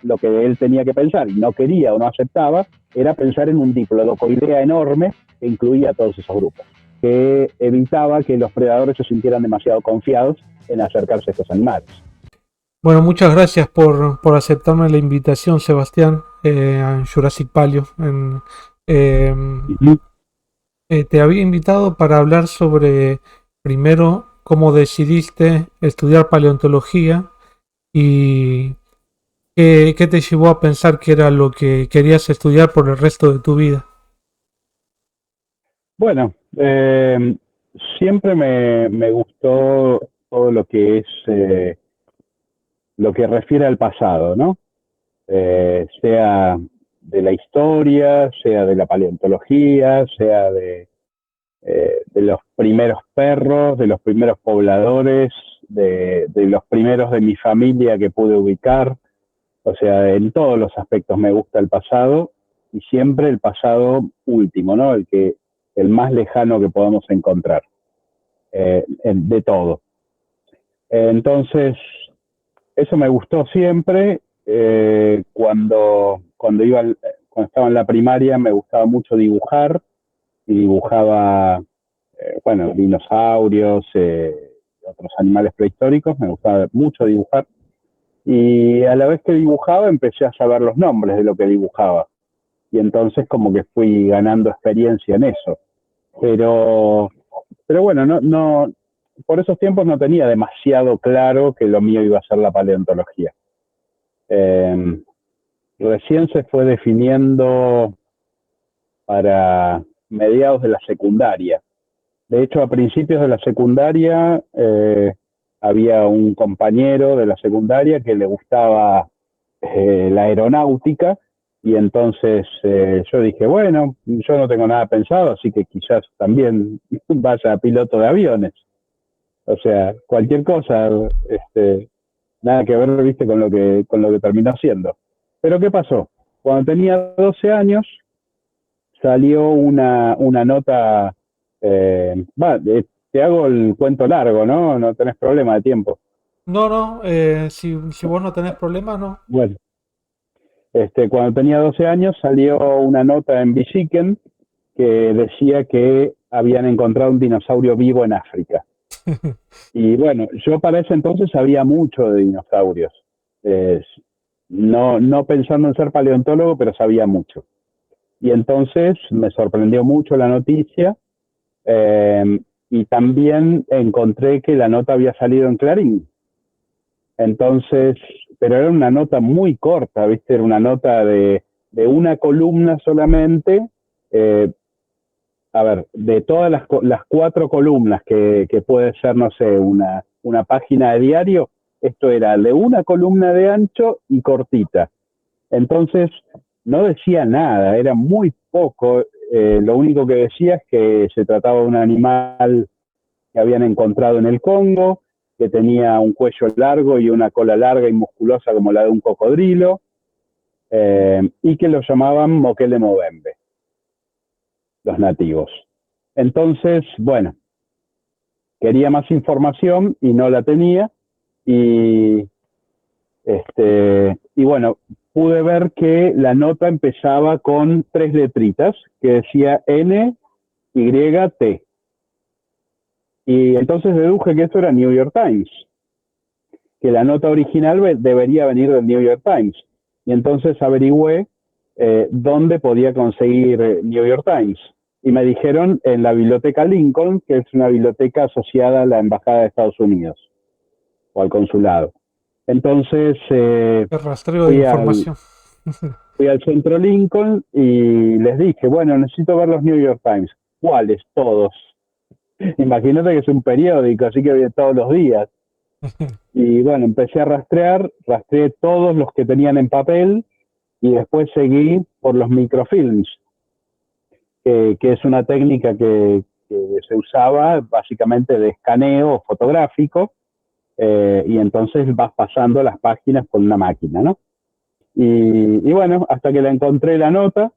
lo que él tenía que pensar y no quería o no aceptaba era pensar en un diplodocodea enorme que incluía a todos esos grupos, que evitaba que los predadores se sintieran demasiado confiados en acercarse a estos animales. Bueno, muchas gracias por aceptarme la invitación, Sebastián, a Jurassic Palio. Eh, Uh-huh. Te había invitado para hablar sobre, primero, cómo decidiste estudiar paleontología y qué te llevó a pensar que era lo que querías estudiar por el resto de tu vida. Bueno, siempre me gustó todo lo que es lo que refiere al pasado, ¿no? Sea de la historia, sea de la paleontología, sea de los primeros perros, de los primeros pobladores, de los primeros de mi familia que pude ubicar. O sea, en todos los aspectos me gusta el pasado y siempre el pasado último, ¿no? El más lejano que podamos encontrar, de todo. Entonces, eso me gustó siempre. Cuando estaba en la primaria me gustaba mucho dibujar y dibujaba, bueno, dinosaurios, otros animales prehistóricos, me gustaba mucho dibujar. Y a la vez que dibujaba empecé a saber los nombres de lo que dibujaba. Y entonces como que fui ganando experiencia en eso. Pero, pero bueno, por esos tiempos no tenía demasiado claro que lo mío iba a ser la paleontología. Eh, Recién se fue definiendo para mediados de la secundaria. De hecho, a principios de la secundaria había un compañero de la secundaria que le gustaba la aeronáutica y entonces yo dije, bueno, yo no tengo nada pensado, así que quizás también vaya a piloto de aviones. O sea, cualquier cosa, nada que ver, viste, con lo que terminó siendo. Pero ¿qué pasó? Cuando tenía 12 años, salió una nota, te hago el cuento largo, ¿no? No tenés problema de tiempo. No, no, si vos no tenés problemas, no. Bueno, cuando tenía 12 años salió una nota en Bisiken que decía que habían encontrado un dinosaurio vivo en África. Y bueno, yo para ese entonces sabía mucho de dinosaurios. Eh, no pensando en ser paleontólogo, pero sabía mucho. Y entonces me sorprendió mucho la noticia. Eh, y también encontré que la nota había salido en Clarín. Entonces, pero era una nota muy corta, ¿viste? Era una nota de una columna solamente. Eh, a ver, de todas las cuatro columnas que puede ser, no sé, una página de diario, esto era de una columna de ancho y cortita. Entonces, no decía nada, era muy poco. Lo único que decía es que se trataba de un animal que habían encontrado en el Congo, que tenía un cuello largo y una cola larga y musculosa como la de un cocodrilo, y que lo llamaban Mokele Movembe, los nativos. Entonces, bueno, quería más información y no la tenía, y, y bueno, pude ver que la nota empezaba con tres letritas que decía N, Y, T. Y entonces deduje que esto era New York Times, que la nota original debería venir del New York Times. Y entonces averigüé dónde podía conseguir New York Times. Y me dijeron en la Biblioteca Lincoln, que es una biblioteca asociada a la Embajada de Estados Unidos o al consulado. Entonces El rastreo de fui, al, información. fui al centro Lincoln y les dije, bueno, necesito ver los New York Times. ¿Cuáles? Todos. Imagínate que es un periódico, así que viene todos los días. Y bueno, empecé a rastreé todos los que tenían en papel y después seguí por los microfilms, que es una técnica que se usaba básicamente de escaneo fotográfico, y entonces vas pasando las páginas con una máquina, ¿no? Y bueno, hasta que la encontré la nota,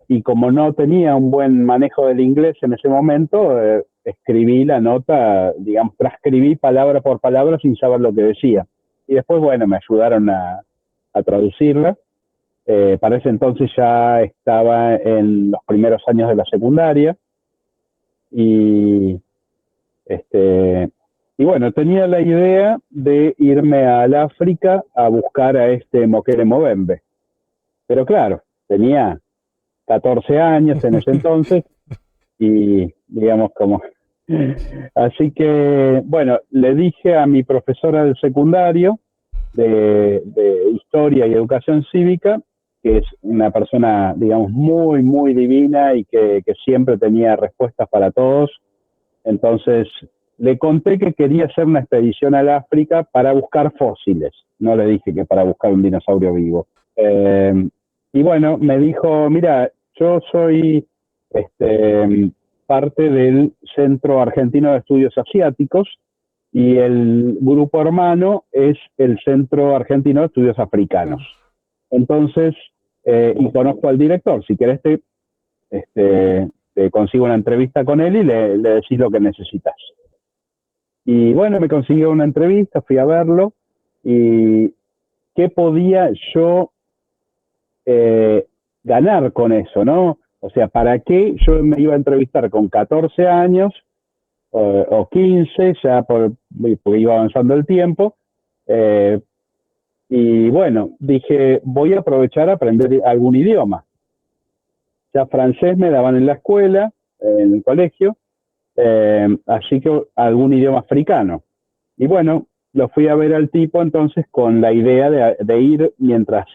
y como no tenía un buen manejo del inglés en ese momento, escribí la nota, digamos, transcribí palabra por palabra sin saber lo que decía. Y después, bueno, me ayudaron a traducirla. Para ese entonces ya estaba en los primeros años de la secundaria y, este, y bueno, tenía la idea de irme al África a buscar a este Mokele Movembe. Pero claro, tenía 14 años en ese entonces y digamos como... Así que, bueno, le dije a mi profesora del secundario de Historia y Educación Cívica, que es una persona, digamos, muy, muy divina y que siempre tenía respuestas para todos. Entonces, le conté que quería hacer una expedición al África para buscar fósiles. No le dije que para buscar un dinosaurio vivo. Y bueno, me dijo, mira, yo soy parte del Centro Argentino de Estudios Asiáticos y el grupo hermano es el Centro Argentino de Estudios Africanos. Entonces, y conozco al director, si querés te consigo una entrevista con él y le decís lo que necesitas. Y bueno, me consiguió una entrevista, fui a verlo y qué podía yo ganar con eso, ¿no? O sea, ¿para qué yo me iba a entrevistar con 14 años o 15, ya porque iba avanzando el tiempo? Y bueno, dije, voy a aprovechar a aprender algún idioma. Ya francés me daban en la escuela, en el colegio, así que algún idioma africano. Y bueno, lo fui a ver al tipo entonces con la idea de ir mientras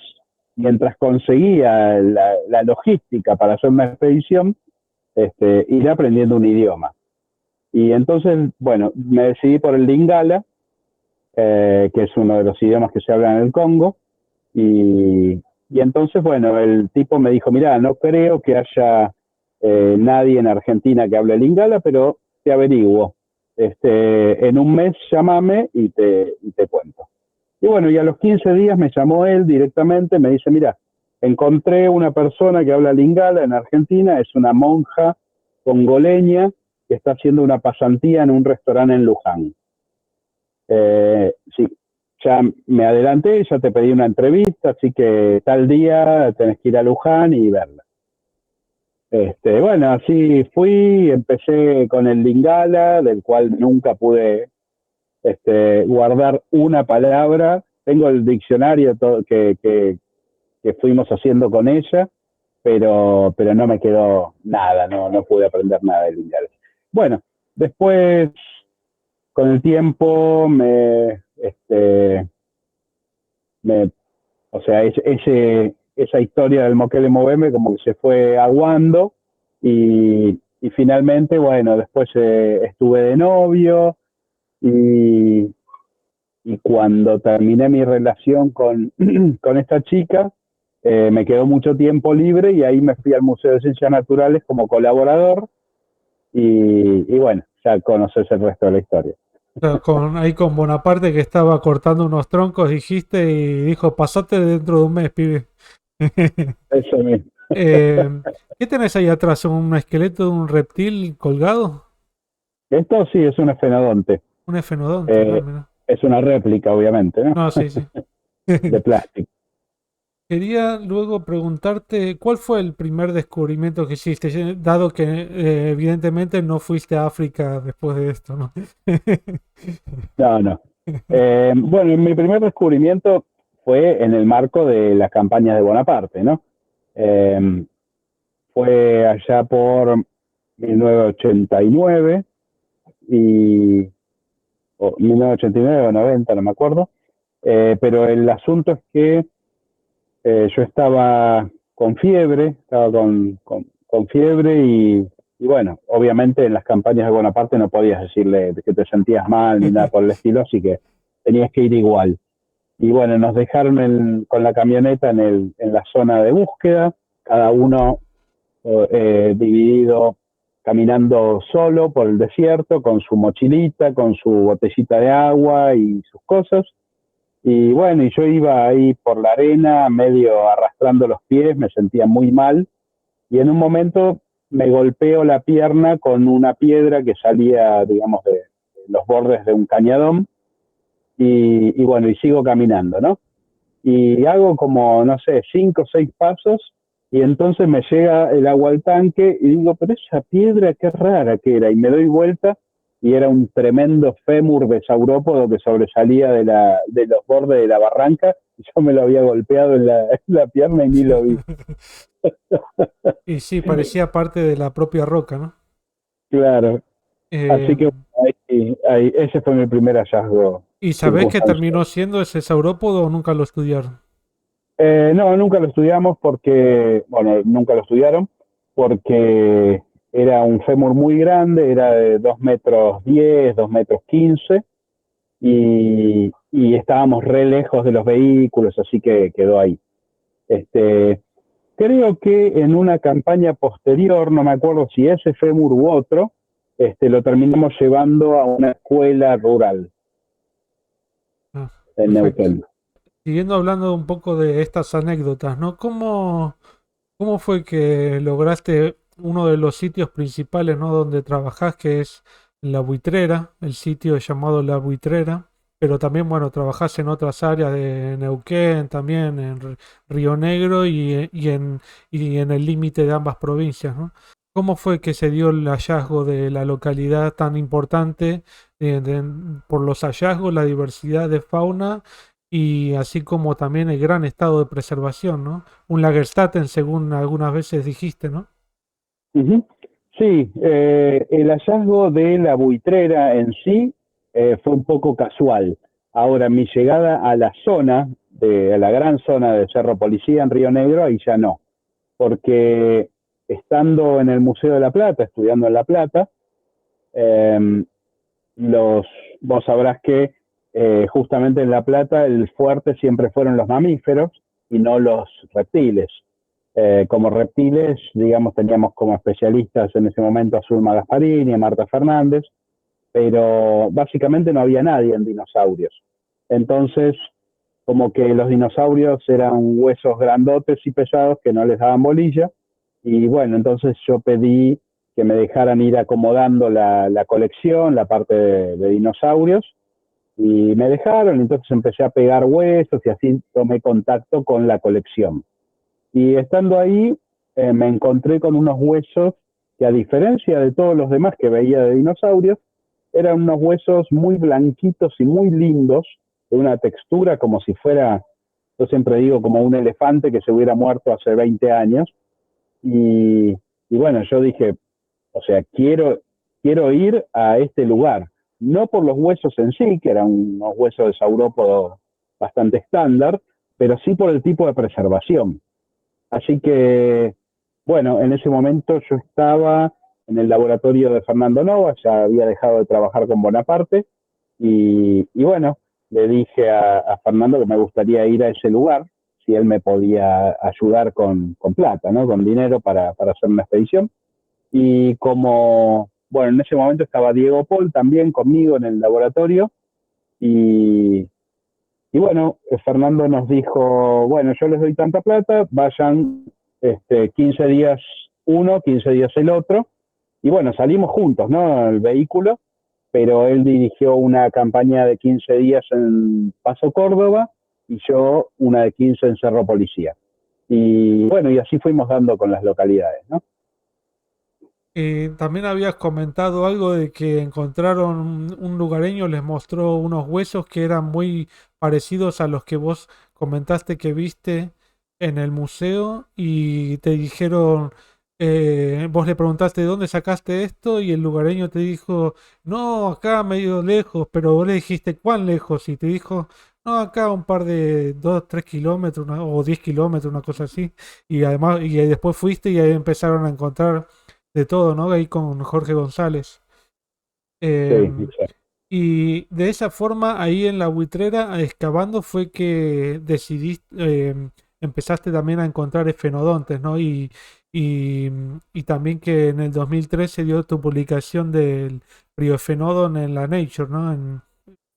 conseguía la logística para hacer una expedición, ir aprendiendo un idioma. Y entonces, bueno, me decidí por el Lingala, que es uno de los idiomas que se hablan en el Congo, y entonces, bueno, el tipo me dijo, mira, no creo que haya nadie en Argentina que hable Lingala, pero te averiguo. En un mes llámame y te cuento. Y bueno, y a los 15 días me llamó él directamente, me dice, mira, encontré una persona que habla Lingala en Argentina, es una monja congoleña que está haciendo una pasantía en un restaurante en Luján. Sí, ya me adelanté, ya te pedí una entrevista, así que tal día tenés que ir a Luján y verla. Bueno, así fui, empecé con el Lingala, del cual nunca pude guardar una palabra. Tengo el diccionario que fuimos haciendo con ella, pero no me quedó nada, no pude aprender nada del Lingala. Bueno, después, con el tiempo, o sea, esa historia del Mokele Movembe como que se fue aguando y finalmente, bueno, después estuve de novio y, y cuando terminé mi relación con esta chica, me quedó mucho tiempo libre y ahí me fui al Museo de Ciencias Naturales como colaborador y bueno, ya conoces el resto de la historia. Ahí con Bonaparte que estaba cortando unos troncos, dijiste, y dijo, pasate dentro de un mes, pibe. Eso mismo. ¿Qué tenés ahí atrás? ¿Un esqueleto de un reptil colgado? Esto sí es un esfenodonte. Un efenodonte, mira. Es una réplica, obviamente, ¿no? No, sí, sí. De plástico. Quería luego preguntarte, ¿cuál fue el primer descubrimiento que hiciste? Dado que evidentemente no fuiste a África después de esto, ¿no? No, no. Bueno, mi primer descubrimiento fue en el marco de las campañas de Bonaparte, ¿no? Eh, Fue allá por 1989 o 1989 o 90, no me acuerdo. Pero el asunto es que yo estaba con fiebre, con fiebre y bueno, obviamente en las campañas de Bonaparte no podías decirle que te sentías mal ni nada por el estilo, así que tenías que ir igual. Y bueno, nos dejaron con la camioneta en la zona de búsqueda, cada uno dividido caminando solo por el desierto, con su mochilita, con su botellita de agua y sus cosas. Y bueno, y yo iba ahí por la arena, medio arrastrando los pies, me sentía muy mal. Y en un momento me golpeo la pierna con una piedra que salía, digamos, de los bordes de un cañadón. Y bueno, y sigo caminando, ¿no? y hago como, no sé, 5 o 6 pasos y entonces me llega el agua al tanque y digo, pero esa piedra qué rara que era, y me doy vuelta y era un tremendo fémur de saurópodo que sobresalía de los bordes de la barranca, y yo me lo había golpeado en la pierna y ni lo vi. Y sí, parecía parte de la propia roca, ¿no? Claro, Eh, así que ese fue mi primer hallazgo ¿Y sabés qué circunstancial. terminó siendo ese saurópodo o nunca lo estudiaron? No, nunca lo estudiamos porque, bueno, nunca lo estudiaron porque era un fémur muy grande, era de 2 metros 10, 2 metros 15, y estábamos re lejos de los vehículos, así que quedó ahí. Este, Creo que en una campaña posterior, no me acuerdo si ese fémur u otro, lo terminamos llevando a una escuela rural Ah, en perfecto. Neuquén. Siguiendo hablando un poco de estas anécdotas, ¿no? ¿Cómo fue que lograste uno de los sitios principales, ¿no? Donde trabajás, que es La Buitrera, el sitio llamado La Buitrera, pero también, bueno, trabajás en otras áreas de Neuquén, también en Río Negro y en el límite de ambas provincias, ¿no? ¿Cómo fue que se dio el hallazgo de la localidad tan importante por los hallazgos, la diversidad de fauna y así como también el gran estado de preservación, ¿no? Un Lagerstätten, según algunas veces dijiste, ¿no? Ujú. Sí, el hallazgo de la buitrera en sí fue un poco casual. Ahora, mi llegada a la zona, a la gran zona de Cerro Policía en Río Negro, ahí ya no, porque estando en el Museo de La Plata, estudiando en La Plata, eh, los, vos sabrás que justamente en La Plata el fuerte siempre fueron los mamíferos y no los reptiles. Como reptiles, digamos, teníamos como especialistas en ese momento a Zulma Gasparini, a Marta Fernández, pero básicamente no había nadie en dinosaurios. Entonces, como que los dinosaurios eran huesos grandotes y pesados que no les daban bolilla, y bueno, entonces yo pedí que me dejaran ir acomodando la colección, la parte de dinosaurios, y me dejaron, entonces empecé a pegar huesos y así tomé contacto con la colección. Y estando ahí, me encontré con unos huesos que, a diferencia de todos los demás que veía de dinosaurios, eran unos huesos muy blanquitos y muy lindos, de una textura como si fuera, yo siempre digo, como un elefante que se hubiera muerto hace 20 años. Y, y bueno, yo dije, o sea, quiero ir a este lugar, no por los huesos en sí, que eran unos huesos de saurópodo bastante estándar, pero sí por el tipo de preservación. Así que, bueno, en ese momento yo estaba en el laboratorio de Fernando Nova, ya había dejado de trabajar con Bonaparte, y bueno, le dije a Fernando que me gustaría ir a ese lugar, si él me podía ayudar con plata, ¿no? Con dinero para hacer una expedición. Y como, bueno, en ese momento estaba Diego Paul también conmigo en el laboratorio, y, y bueno, Fernando nos dijo, bueno, yo les doy tanta plata, vayan 15 días uno, 15 días el otro. Y bueno, salimos juntos, ¿no? El vehículo, pero él dirigió una campaña de 15 días en Paso Córdoba y yo una de 15 en Cerro Policía. Y bueno, y así fuimos dando con las localidades, ¿no? También habías comentado algo de que encontraron un lugareño, les mostró unos huesos que eran muy parecidos a los que vos comentaste que viste en el museo y te dijeron, vos le preguntaste de dónde sacaste esto y el lugareño te dijo, no, acá medio lejos, pero vos le dijiste cuán lejos y te dijo, no, acá un par de 2, 3 kilómetros o 10 kilómetros, una cosa así. Y además, y después fuiste y ahí empezaron a encontrar de todo, ¿no? Ahí con Jorge González. Sí, Em, exacto. y de esa forma, ahí en la buitrera, excavando, fue que decidiste, empezaste también a encontrar esfenodontes, ¿no? Y, y también que en el 2003 se dio tu publicación del Priofenodon en la Nature, ¿no? En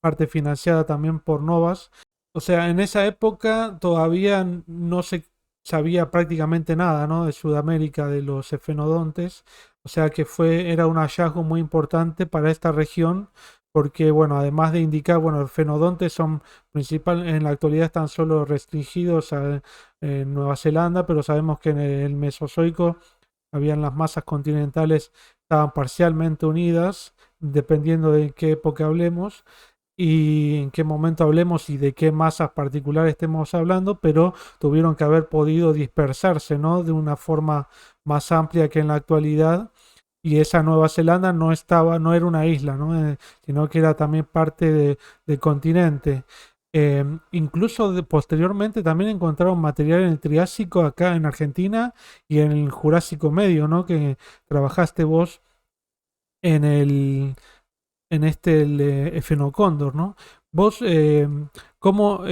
parte financiada también por Novas. O sea, en esa época todavía no se sabía prácticamente nada, ¿no? De Sudamérica, de los efenodontes. O sea que era un hallazgo muy importante para esta región porque bueno, además de indicar, bueno, los fenodontes son principal, en la actualidad están solo restringidos a Nueva Zelanda, pero sabemos que en el Mesozoico habían las masas continentales, estaban parcialmente unidas, dependiendo de qué época hablemos y en qué momento hablemos y de qué masas particulares estemos hablando, pero tuvieron que haber podido dispersarse, ¿no? De una forma más amplia que en la actualidad. Y esa Nueva Zelanda no estaba, no era una isla, ¿no? Sino que era también parte del continente. Incluso posteriormente también encontraron material en el Triásico acá en Argentina y en el Jurásico Medio, ¿no? Que trabajaste vos en en este Efenocóndor, ¿no? Vos, ¿cómo,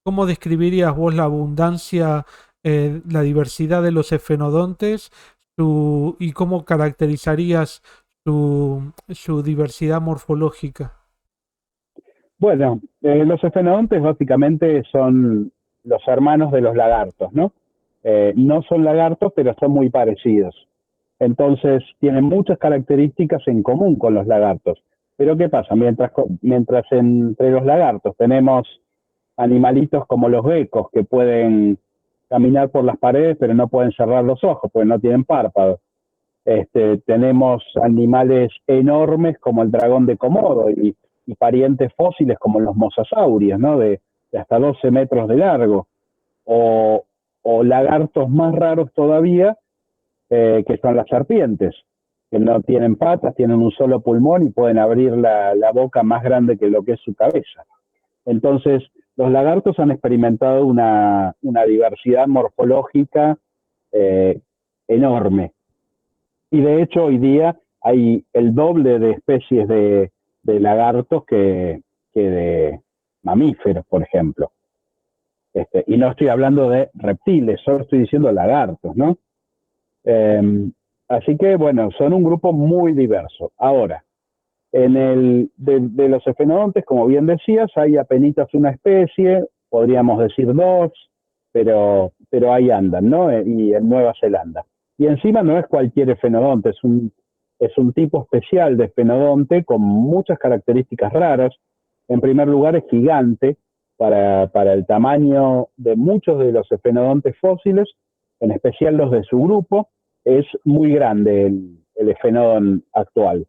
cómo describirías vos la abundancia, la diversidad de los efenodontes y cómo caracterizarías su diversidad morfológica? Bueno, los efenodontes básicamente son los hermanos de los lagartos, ¿no? No son lagartos, pero son muy parecidos. Entonces, tienen muchas características en común con los lagartos. Pero ¿qué pasa? Mientras entre los lagartos tenemos animalitos como los gecos que pueden caminar por las paredes, pero no pueden cerrar los ojos, porque no tienen párpados. Tenemos animales enormes como el dragón de Komodo y parientes fósiles como los mosasaurios, ¿no? De hasta 12 metros de largo, o, o lagartos más raros todavía, que son las serpientes, que no tienen patas, tienen un solo pulmón y pueden abrir la boca más grande que lo que es su cabeza. Entonces, los lagartos han experimentado una diversidad morfológica eh, enorme. Y de hecho, hoy día hay el doble de especies de lagartos que de mamíferos, por ejemplo. Y no estoy hablando de reptiles, solo estoy diciendo lagartos, ¿no? Eh, Así que, bueno, son un grupo muy diverso. Ahora, de los efenodontes, como bien decías, hay apenas una especie, podríamos decir dos, pero ahí andan, ¿no? Y en Nueva Zelanda. Y encima no es cualquier efenodonte, es un tipo especial de efenodonte con muchas características raras. En primer lugar, es gigante para el tamaño de muchos de los efenodontes fósiles, en especial los de su grupo. Es muy grande el efenodon actual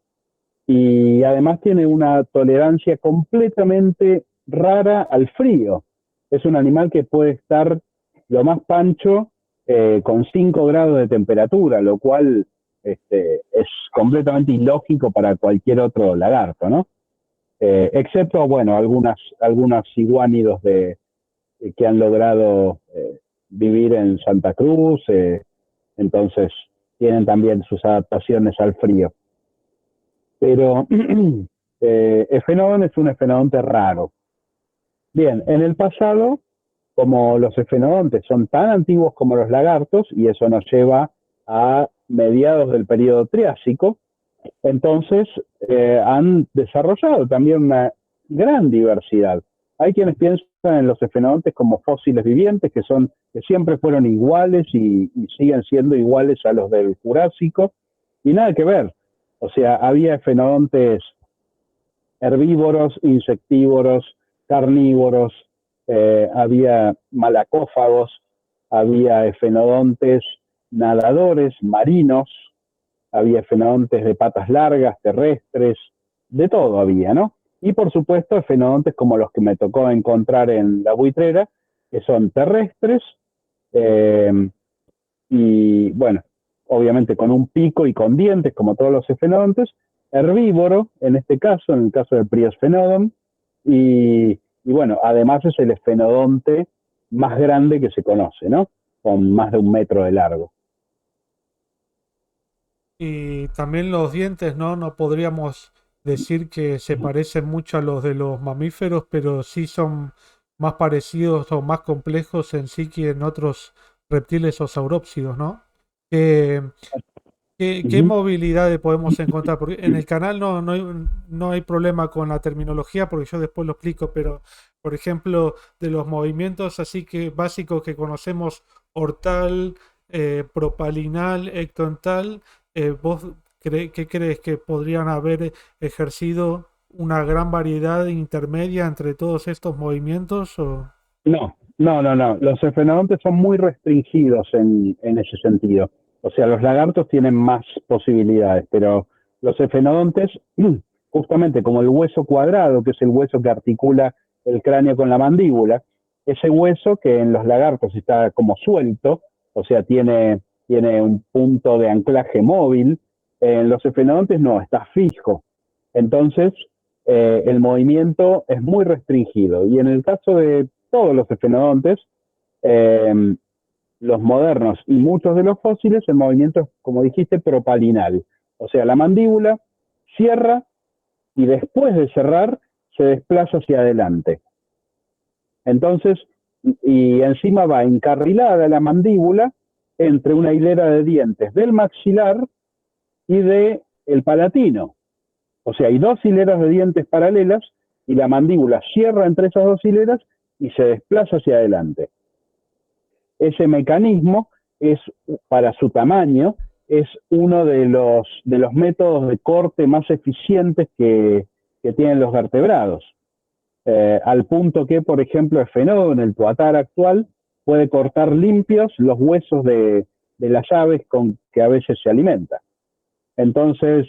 y además tiene una tolerancia completamente rara al frío. Es un animal que puede estar lo más pancho con 5 grados de temperatura, lo cual es completamente ilógico para cualquier otro lagarto, ¿no? Excepto, bueno, algunos iguánidos que han logrado vivir en Santa Cruz, entonces tienen también sus adaptaciones al frío. Pero Efenodon es un efenodonte raro. Bien, en el pasado, como los efenodontes son tan antiguos como los lagartos, y eso nos lleva a mediados del periodo Triásico, entonces han desarrollado también una gran diversidad. Hay quienes piensan en los efenodontes como fósiles vivientes, que siempre fueron iguales y siguen siendo iguales a los del Jurásico, y nada que ver. O sea, había efenodontes herbívoros, insectívoros, carnívoros, había malacófagos, había efenodontes nadadores, marinos, había efenodontes de patas largas, terrestres, de todo había, ¿no? Y por supuesto efenodontes como los que me tocó encontrar en la buitrera, que son terrestres, eh, y bueno, obviamente con un pico y con dientes, como todos los efenodontes, herbívoro, en este caso, en el caso del Priosfenodon, y bueno, además es el efenodonte más grande que se conoce, ¿no? Con más de 1 metro de largo. Y también los dientes, ¿no? No podríamos decir que se parecen mucho a los de los mamíferos, pero sí son más parecidos o más complejos en sí que en otros reptiles o saurópsidos, ¿no? ¿Qué, qué Uh-huh. movilidades podemos encontrar? Porque en el canal no hay problema con la terminología, porque yo después lo explico, pero por ejemplo, de los movimientos así que básicos que conocemos, ortal, propalinal, ectontal, ¿vos qué crees que podrían haber ejercido? una gran variedad intermedia entre todos estos movimientos? ¿O? No, no, no, no. Los cefenodontes son muy restringidos en ese sentido. O sea, los lagartos tienen más posibilidades, pero los cefenodontes, justamente como el hueso cuadrado, que es el hueso que articula el cráneo con la mandíbula, ese hueso que en los lagartos está como suelto, o sea, tiene un punto de anclaje móvil, en los cefenodontes no, está fijo. Entonces, el movimiento es muy restringido. Y en el caso de todos los cefenodontes, eh, los modernos y muchos de los fósiles, el movimiento es, como dijiste, propalinal. O sea, la mandíbula cierra y después de cerrar se desplaza hacia adelante. Entonces, y encima va encarrilada la mandíbula entre una hilera de dientes del maxilar y de el palatino. O sea, hay dos hileras de dientes paralelas y la mandíbula cierra entre esas dos hileras y se desplaza hacia adelante. Ese mecanismo es, para su tamaño, es uno de los métodos de corte más eficientes que tienen los vertebrados. Al punto que, por ejemplo, el fenómeno, el tuatar actual, puede cortar limpios los huesos de las aves con que a veces se alimenta. Entonces,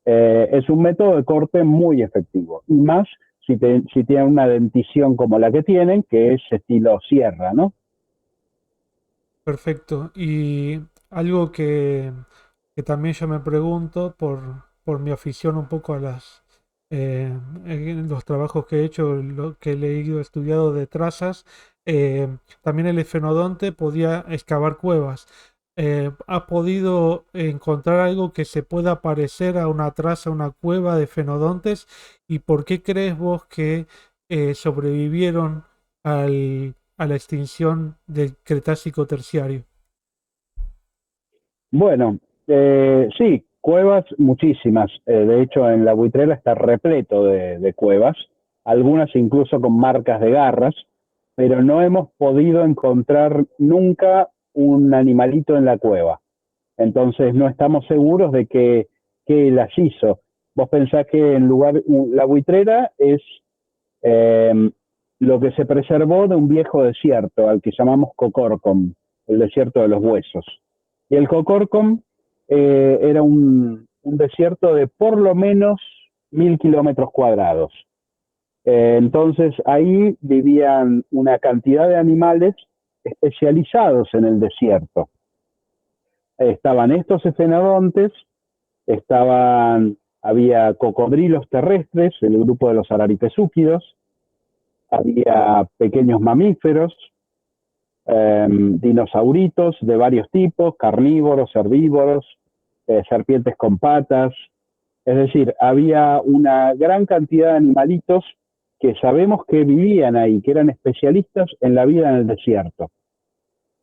es un método de corte muy efectivo. Y más si tienen una dentición como la que tienen, que es estilo sierra, ¿no? Perfecto. Y algo que también yo me pregunto por mi afición un poco a en los trabajos que he hecho, lo que he leído, estudiado de trazas, también el efenodonte podía excavar cuevas. ¿Has podido encontrar algo que se pueda parecer a una traza, una cueva de fenodontes? ¿Y por qué crees vos que sobrevivieron a la extinción del Cretácico terciario? Bueno, sí, cuevas muchísimas. De hecho, en la Buitrera está repleto de cuevas, algunas incluso con marcas de garras, pero no hemos podido encontrar nunca un animalito en la cueva. Entonces no estamos seguros de que las hizo. Vos pensás que en lugar, la Buitrera es eh, lo que se preservó de un viejo desierto, al que llamamos Cocorcom, el desierto de los huesos. Y el Cocorcom era un desierto de por lo menos 1.000 kilómetros cuadrados. Entonces ahí vivían una cantidad de animales especializados en el desierto. Estaban estos efenodontes, había cocodrilos terrestres, el grupo de los araripesúquidos, había pequeños mamíferos, dinosauritos de varios tipos, carnívoros, herbívoros, serpientes con patas. Es decir, había una gran cantidad de animalitos que sabemos que vivían ahí, que eran especialistas en la vida en el desierto.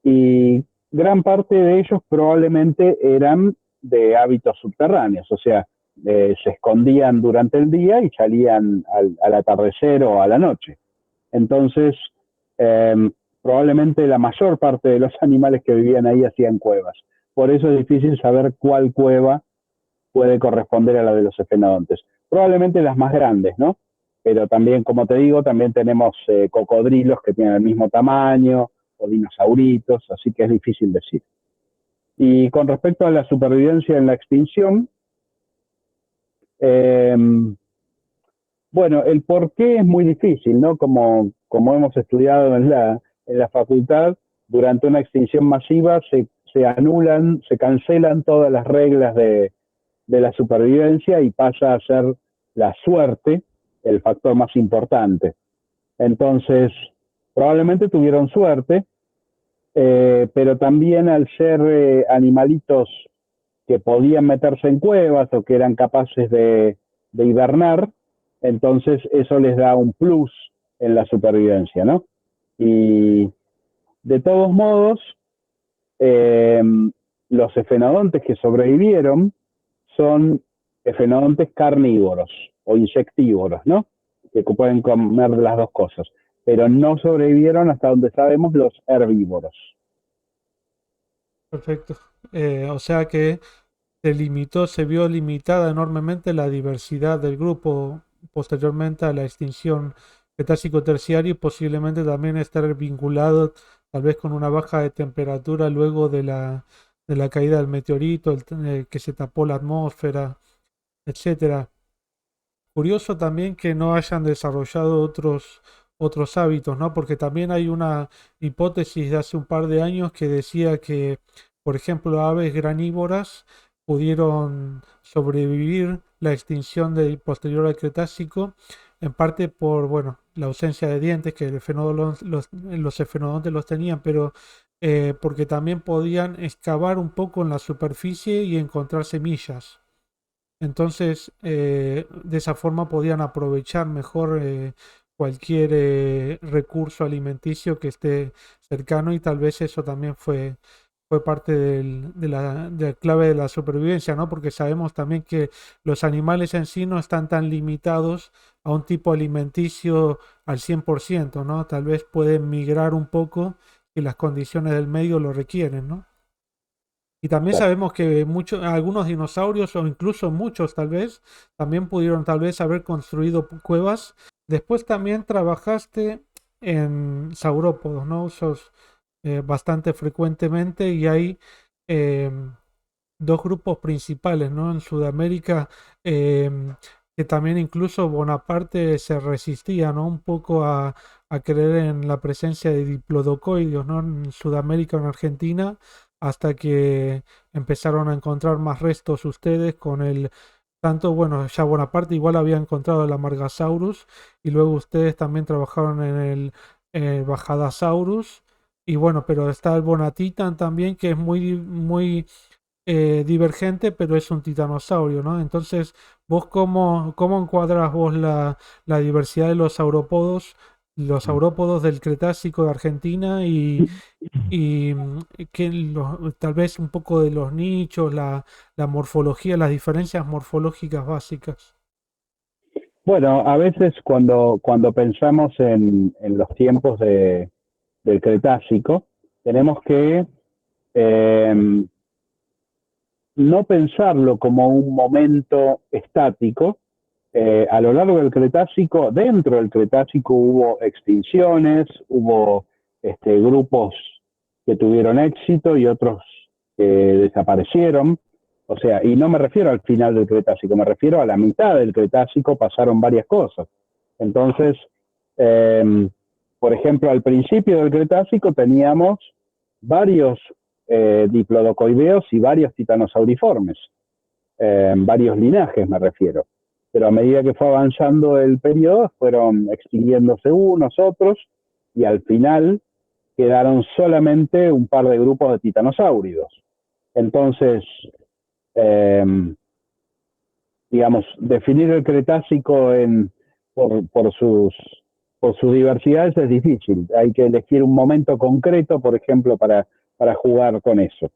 Y gran parte de ellos probablemente eran de hábitos subterráneos, o sea, se escondían durante el día y salían al atardecer o a la noche. Entonces, eh, probablemente la mayor parte de los animales que vivían ahí hacían cuevas. Por eso es difícil saber cuál cueva puede corresponder a la de los efenodontes. Probablemente las más grandes, ¿no? Pero también, como te digo, también tenemos cocodrilos que tienen el mismo tamaño, o dinosauritos, así que es difícil decir. Y con respecto a la supervivencia en la extinción, eh, bueno, el por qué es muy difícil, ¿no? Como hemos estudiado en la facultad, durante una extinción masiva se anulan, se cancelan todas las reglas de la supervivencia y pasa a ser la suerte el factor más importante. Entonces, probablemente tuvieron suerte, pero también al ser animalitos que podían meterse en cuevas o que eran capaces de hibernar, entonces eso les da un plus en la supervivencia, ¿no? Y de todos modos, eh, los efenodontes que sobrevivieron son efenodontes carnívoros o insectívoros, ¿no? Que pueden comer las dos cosas, pero no sobrevivieron hasta donde sabemos los herbívoros. Perfecto. O sea que se vio limitada enormemente la diversidad del grupo posteriormente a la extinción Cretácico-Terciario y posiblemente también estar vinculado tal vez con una baja de temperatura luego de la caída del meteorito, que se tapó la atmósfera, etcétera. Curioso también que no hayan desarrollado otros hábitos, ¿no? Porque también hay una hipótesis de hace un par de años que decía que, por ejemplo, aves granívoras pudieron sobrevivir la extinción del posterior al Cretácico, en parte por, bueno, la ausencia de dientes, que los efenodontes los tenían, pero porque también podían excavar un poco en la superficie y encontrar semillas. Entonces, de esa forma podían aprovechar mejor cualquier recurso alimenticio que esté cercano y tal vez eso también fue parte de la clave de la supervivencia, ¿no? Porque sabemos también que los animales en sí no están tan limitados a un tipo alimenticio al 100%, ¿no? Tal vez pueden migrar un poco si las condiciones del medio lo requieren, ¿no? Y también sabemos que algunos dinosaurios, o incluso muchos tal vez, también pudieron tal vez haber construido cuevas. Después también trabajaste en saurópodos, ¿no? Usos bastante frecuentemente y hay em, dos grupos principales, ¿no? En Sudamérica, que también incluso Bonaparte se resistía, ¿no? Un poco a creer en la presencia de diplodocoides, ¿no? En Sudamérica, en Argentina, hasta que empezaron a encontrar más restos ustedes con tanto, bueno, ya Bonaparte igual había encontrado el Amargasaurus y luego ustedes también trabajaron en el Bajadasaurus. Y bueno, pero está el Bonatitan también, que es muy divergente, pero es un titanosaurio, ¿no? Entonces, ¿vos cómo encuadras vos la diversidad de los saurópodos del Cretácico de Argentina y tal vez un poco de los nichos, la morfología, las diferencias morfológicas básicas? Bueno, a veces cuando pensamos en los tiempos del Cretácico, tenemos que eh, no pensarlo como un momento estático. A lo largo del Cretácico, dentro del Cretácico hubo extinciones, hubo grupos que tuvieron éxito y otros que desaparecieron. O sea, y no me refiero al final del Cretácico, me refiero a la mitad del Cretácico, pasaron varias cosas. Entonces, eh, por ejemplo, al principio del Cretácico teníamos varios diplodocoideos y varios titanosauriformes, varios linajes me refiero. Pero a medida que fue avanzando el periodo, fueron extinguiéndose unos, otros, y al final quedaron solamente un par de grupos de titanosáuridos. Entonces, eh, digamos, definir el Cretácico por sus diversidades es difícil. Hay que elegir un momento concreto, por ejemplo, para jugar con eso.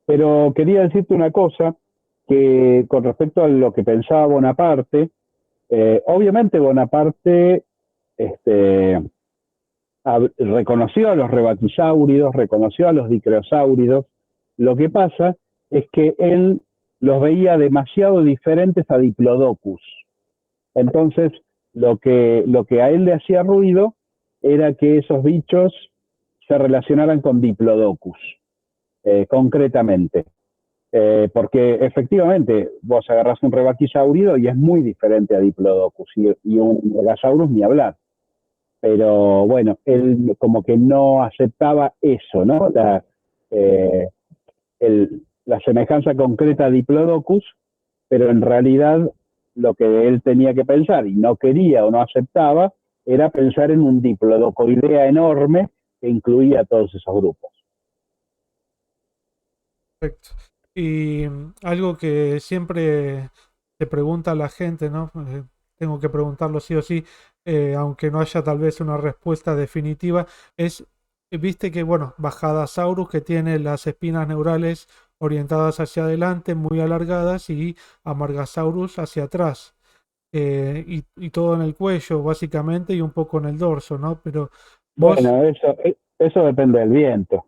Pero quería decirte una cosa, que con respecto a lo que pensaba Bonaparte, obviamente Bonaparte este, reconoció a los rebatisáuridos, reconoció a los dicreosáuridos. Lo que pasa es que él los veía demasiado diferentes a Diplodocus. Entonces, lo que a él le hacía ruido era que esos bichos se relacionaran con Diplodocus, concretamente. Porque efectivamente vos agarrás un rebaquisaurido y es muy diferente a Diplodocus y un Megasaurus ni hablar. Pero bueno, él como que no aceptaba eso, ¿no? Eh, la semejanza concreta a Diplodocus, pero en realidad lo que él tenía que pensar y no quería o no aceptaba era pensar en un diplodocoidea enorme que incluía a todos esos grupos. Perfecto. Y algo que siempre te pregunta la gente, ¿no? Tengo que preguntarlo sí o sí, aunque no haya tal vez una respuesta definitiva, es, viste que, bueno, Bajadasaurus que tiene las espinas neurales orientadas hacia adelante, muy alargadas, y Amargasaurus hacia atrás, y todo en el cuello, básicamente, y un poco en el dorso, ¿no? Pero vos... Bueno, eso depende del viento.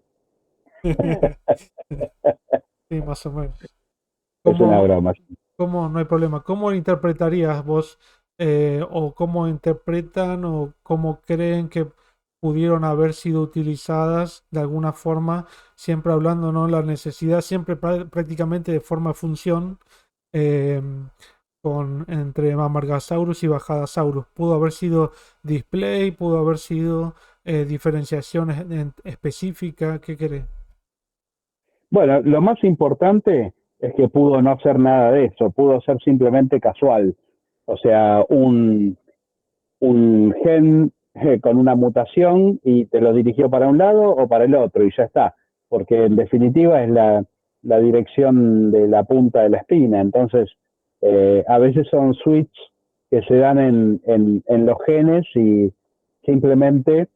Sí, más o menos. Es una ¿Cómo, broma. no hay problema? ¿Cómo interpretarías vos o cómo interpretan o cómo creen que pudieron haber sido utilizadas de alguna forma, siempre hablando, ¿no? La necesidad, siempre prácticamente de forma función, eh, entre Amargasaurus y Bajadasaurus. Pudo haber sido display, pudo haber sido diferenciación específica, ¿qué querés? Bueno, lo más importante es que pudo no ser nada de eso, pudo ser simplemente casual. O sea, un gen con una mutación y te lo dirigió para un lado o para el otro y ya está, porque en definitiva es la dirección de la punta de la espina. Entonces, a veces son switch que se dan en los genes y simplemente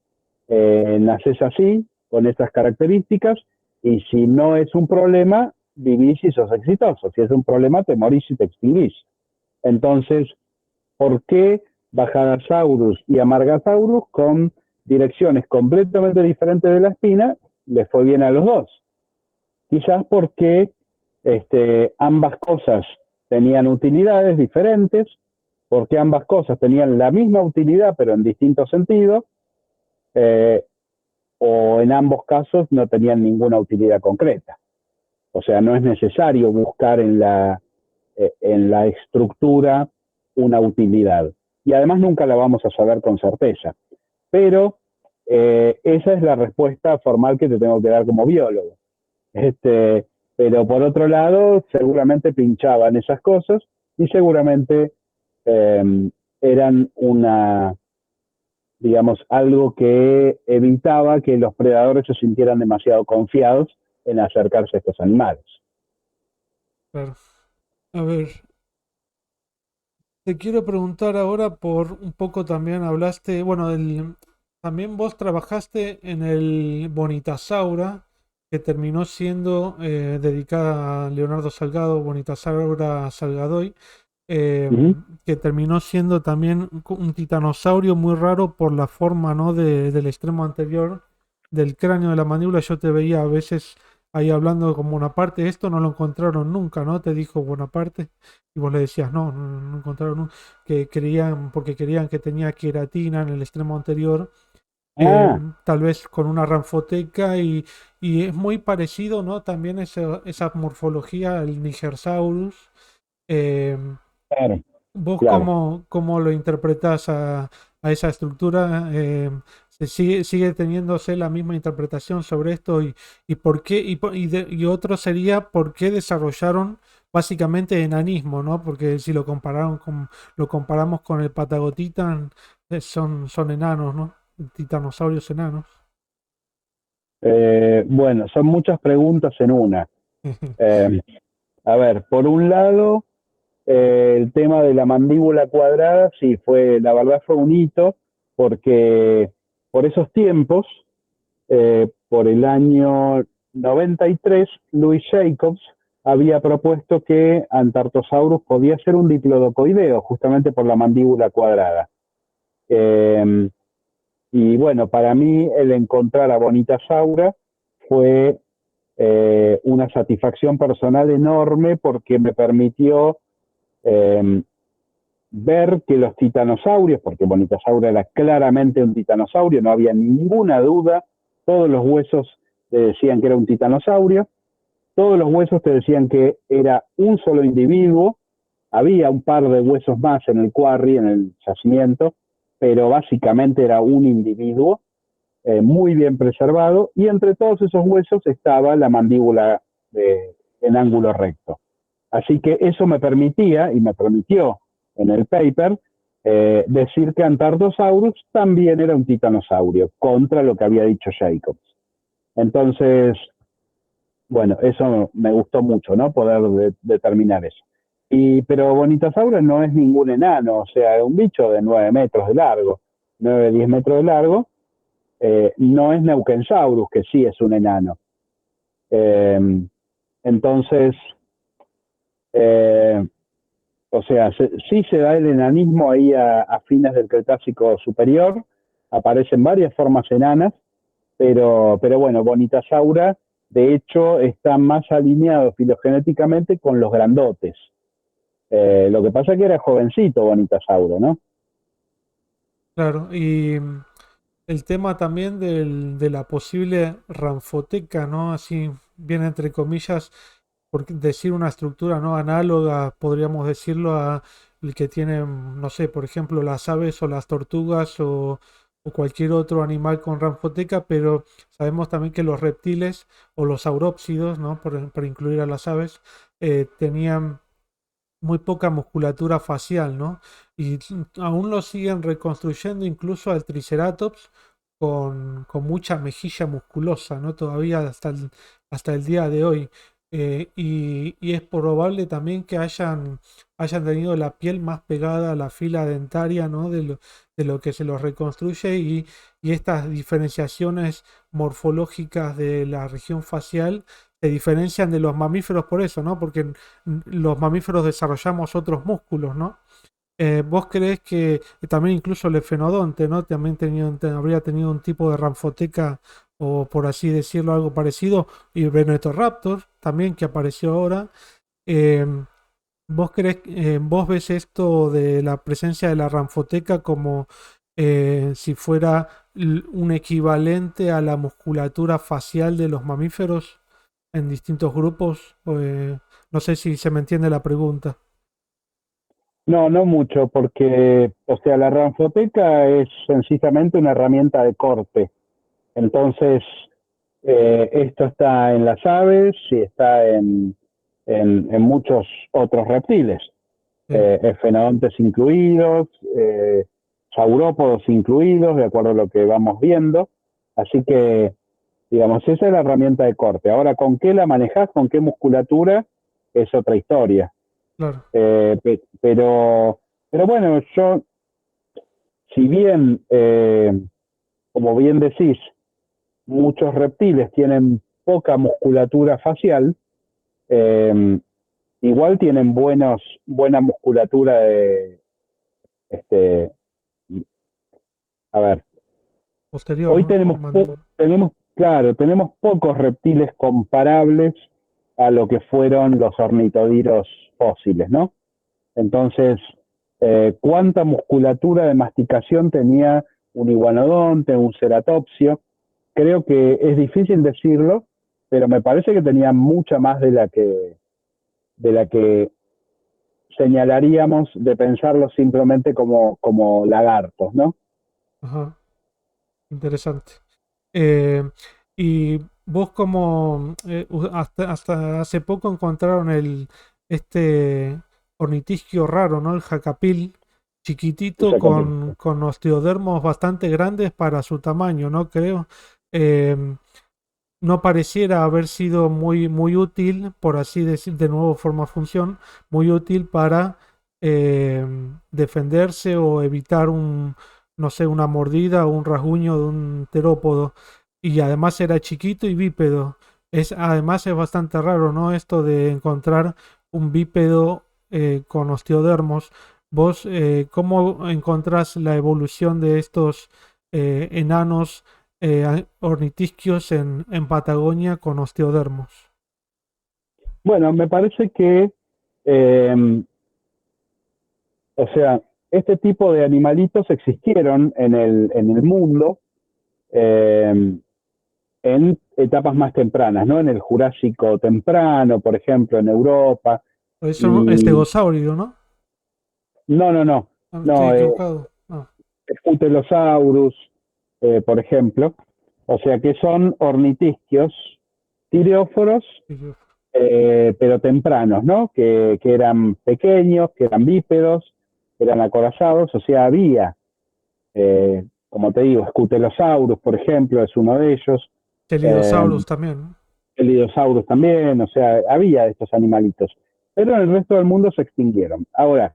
naces así, con estas características, y si no es un problema, vivís y sos exitoso. Si es un problema, te morís y te extinguís. Entonces, ¿por qué Bajadasaurus y Amargasaurus con direcciones completamente diferentes de la espina les fue bien a los dos? Quizás porque ambas cosas tenían utilidades diferentes, porque ambas cosas tenían la misma utilidad pero en distintos sentidos, eh, o en ambos casos no tenían ninguna utilidad concreta. O sea, no es necesario buscar en la estructura una utilidad. Y además nunca la vamos a saber con certeza. Pero esa es la respuesta formal que te tengo que dar como biólogo. Pero por otro lado, seguramente pinchaban esas cosas y seguramente eran digamos, algo que evitaba que los predadores se sintieran demasiado confiados en acercarse a estos animales. Claro. A ver, te quiero preguntar ahora por un poco también hablaste, bueno, también vos trabajaste en el Bonitasaura, que terminó siendo dedicada a Leonardo Salgado, Bonitasaura Salgadoy, eh, Uh -huh. que terminó siendo también un titanosaurio muy raro por la forma, ¿no? Del extremo anterior del cráneo de la mandíbula. Yo te veía a veces ahí hablando con Bonaparte, esto no lo encontraron nunca, ¿no? Te dijo Bonaparte, y vos le decías, no encontraron nunca, que querían, porque querían que tenía queratina en el extremo anterior, eh, Ah, tal vez con una ranfoteca, y es muy parecido, ¿no? También esa morfología al Nigersaurus. Eh, claro, ¿Vos claro. cómo lo interpretás a esa estructura? ¿Se sigue teniéndose la misma interpretación sobre esto? ¿Y por qué? Y otro sería por qué desarrollaron básicamente enanismo, ¿no? Porque si lo comparamos con el Patagotitan, son enanos, ¿no? Titanosaurios enanos. Bueno, son muchas preguntas en una. Eh, a ver, por un lado, el tema de la mandíbula cuadrada, sí, la verdad fue un hito, porque por esos tiempos, por el año 93, Louis Jacobs había propuesto que Antartosaurus podía ser un diplodocoideo, justamente por la mandíbula cuadrada. Eh, y bueno, para mí el encontrar a Bonitasaura fue una satisfacción personal enorme porque me permitió eh, ver que los titanosaurios, porque Bonitasaura era claramente un titanosaurio, no había ninguna duda, todos los huesos te decían que era un titanosaurio, todos los huesos te decían que era un solo individuo, había un par de huesos más en el quarry, en el yacimiento, pero básicamente era un individuo muy bien preservado, y entre todos esos huesos estaba la mandíbula en ángulo recto. Así que eso me permitía, y me permitió en el paper, decir que Antartosaurus también era un titanosaurio, contra lo que había dicho Jacobs. Entonces, bueno, eso me gustó mucho, ¿no? Poder determinar eso. Pero Bonitasaurus no es ningún enano, o sea, es un bicho de 9 metros de largo, 9, 10 metros de largo. No es Neuquensaurus, que sí es un enano. Eh, entonces, eh, o sea, sí se da el enanismo ahí a fines del Cretácico superior, aparecen varias formas enanas, pero bueno, Bonitasaura, de hecho, está más alineado filogenéticamente con los grandotes. Lo que pasa es que era jovencito Bonitasaura, ¿no? Claro, y el tema también de la posible ranfoteca, ¿no? Así, bien entre comillas, por decir una estructura no análoga, podríamos decirlo, a el que tienen, no sé, por ejemplo, las aves o las tortugas o cualquier otro animal con ranfoteca, pero sabemos también que los reptiles o los saurópsidos, ¿no? Por incluir a las aves, tenían muy poca musculatura facial, ¿no? Y aún lo siguen reconstruyendo incluso al Triceratops con mucha mejilla musculosa, ¿no? Todavía hasta el día de hoy. Y es probable también que hayan tenido la piel más pegada a la fila dentaria, ¿no? De lo que se los reconstruye y estas diferenciaciones morfológicas de la región facial se diferencian de los mamíferos por eso, ¿no? Porque los mamíferos desarrollamos otros músculos, ¿no? ¿Vos creés que también incluso el efenodonte, ¿no? También habría tenido un tipo de ranfoteca o por así decirlo algo parecido y Venetoraptor también que apareció ahora. Eh, vos ves esto de la presencia de la ranfoteca como si fuera un equivalente a la musculatura facial de los mamíferos en distintos grupos? No sé si se me entiende la pregunta. No, no mucho, porque, o sea, la ranfoteca es sencillamente una herramienta de corte. Entonces, esto está en las aves y está en muchos otros reptiles, Sí, esfenodontes incluidos, saurópodos incluidos, de acuerdo a lo que vamos viendo. Así que, digamos, esa es la herramienta de corte. Ahora, ¿con qué la manejás? ¿Con qué musculatura? Es otra historia. claro. Pero bueno, yo, si bien, como bien decís, muchos reptiles tienen poca musculatura facial, eh, igual tienen buena musculatura de, este, a ver, Posterior, hoy ¿no? tenemos pocos reptiles comparables a lo que fueron los ornitodiros fósiles, ¿no? Entonces, ¿cuánta musculatura de masticación tenía un iguanodonte, un ceratopsio? Creo que es difícil decirlo, pero me parece que tenía mucha más de la que señalaríamos de pensarlo simplemente como lagartos, ¿no? Ajá, interesante. Eh, y vos como hasta hace poco encontraron este ornitisquio raro, ¿no? El jacapil, chiquitito con osteodermos bastante grandes para su tamaño, ¿no? Creo. Em, no pareciera haber sido muy útil, por así decir, de nuevo forma función, muy útil para defenderse o evitar no sé, una mordida o un rasguño de un terópodo. Y además era chiquito y bípedo. Además es bastante raro, ¿no? Esto de encontrar un bípedo con osteodermos. ¿Vos cómo encontrás la evolución de estos enanos ornitisquios en Patagonia con osteodermos? Bueno, me parece que, eh, o sea, este tipo de animalitos existieron en el mundo eh, en etapas más tempranas, ¿no? En el Jurásico temprano, por ejemplo, en Europa. Es un Y estegosaurio, ¿no? no, no, no, Ah, estoy no, equivocado. Ah, Scutelosaurus, por ejemplo. O sea que son ornitisquios, tireóforos, sí, sí. pero tempranos, ¿no? Que eran pequeños, que eran bípedos, que eran acorazados, o sea, había, como te digo, Scutelosaurus, por ejemplo, es uno de ellos, eh, Chelidosaurus también, ¿no? Elidosaurus también, o sea, había estos animalitos, pero en el resto del mundo se extinguieron. Ahora,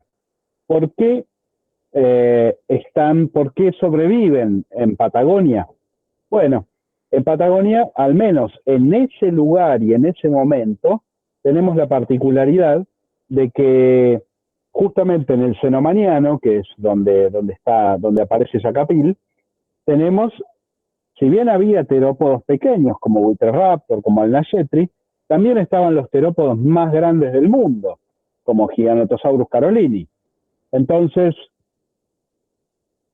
¿por qué por qué sobreviven en Patagonia? Bueno, en Patagonia, al menos en ese lugar y en ese momento, tenemos la particularidad de que justamente en el Cenomaniano, que es donde aparece Jacapil, tenemos, si bien había terópodos pequeños como Buitreraptor, como el Nayetri, también estaban los terópodos más grandes del mundo, como Giganotosaurus carolini. Entonces,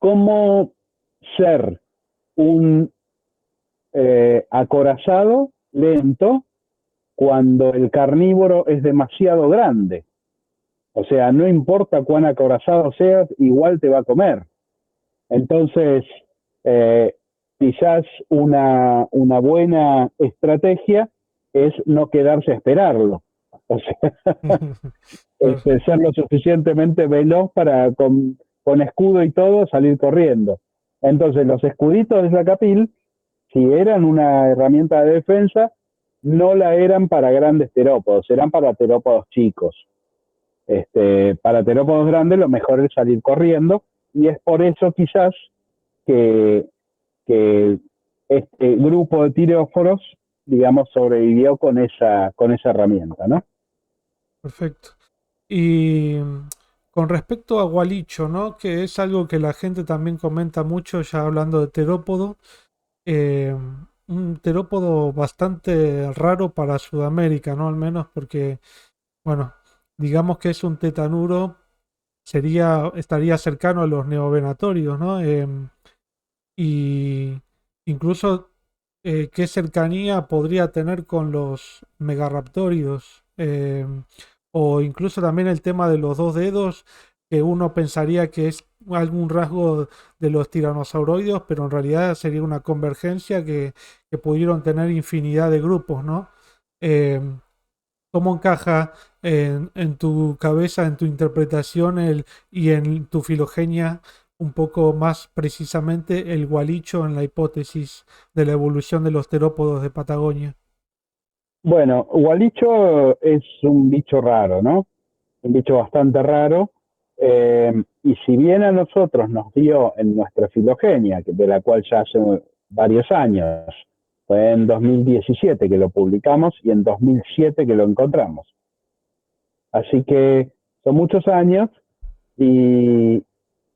cómo ser un acorazado lento cuando el carnívoro es demasiado grande. O sea, no importa cuán acorazado seas, igual te va a comer. Entonces, eh, quizás una buena estrategia es no quedarse a esperarlo. O sea, Claro. ser lo suficientemente veloz para con escudo y todo salir corriendo. Entonces, los escuditos de Zacapil, si eran una herramienta de defensa, no la eran para grandes terópodos, eran para terópodos chicos. Para terópodos grandes lo mejor es salir corriendo, y es por eso quizás que, que este grupo de tiróforos, digamos, sobrevivió con esa herramienta, ¿no? Perfecto. Y con respecto a Gualicho, ¿no? Que es algo que la gente también comenta mucho, ya hablando de terópodo. eh, un terópodo bastante raro para Sudamérica, ¿no? Al menos porque, bueno, digamos que es un tetanuro, estaría cercano a los neovenatorios, ¿no? Y incluso qué cercanía podría tener con los megaraptóridos, o incluso también el tema de los dos dedos, que uno pensaría que es algún rasgo de los tiranosauroides, pero en realidad sería una convergencia que pudieron tener infinidad de grupos, ¿no? Eh, ¿Cómo encaja en tu cabeza, en tu interpretación y en tu filogenia un poco más precisamente el gualicho en la hipótesis de la evolución de los terópodos de Patagonia? Bueno, Gualicho es un bicho raro, ¿no? Un bicho bastante raro. Y si bien a nosotros nos dio en nuestra filogenia, de la cual ya hace varios años, fue en 2017 que lo publicamos y en 2007 que lo encontramos. Así que son muchos años y,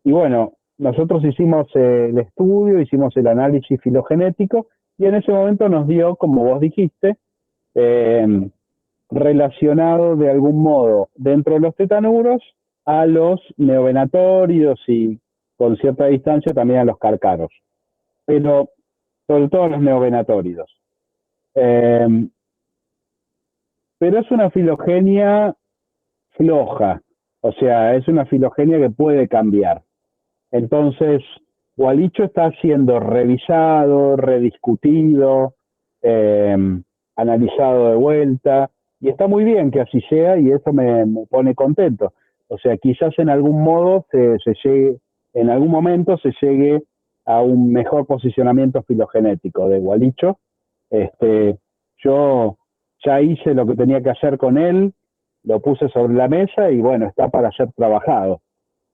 y bueno, nosotros hicimos el estudio, hicimos el análisis filogenético y en ese momento nos dio, como vos dijiste, eh, relacionado de algún modo dentro de los tetanuros a los neovenatóridos y con cierta distancia también a los cárcaros, pero sobre todo a los neovenatóridos. Eh, pero es una filogenia floja, o sea, es una filogenia que puede cambiar. Entonces, Gualicho está siendo revisado, rediscutido, eh, analizado de vuelta, y está muy bien que así sea, y eso me pone contento. O sea, quizás en algún modo se llegue, en algún momento se llegue a un mejor posicionamiento filogenético de Gualicho. Este, yo ya hice lo que tenía que hacer con él, lo puse sobre la mesa y bueno, está para ser trabajado.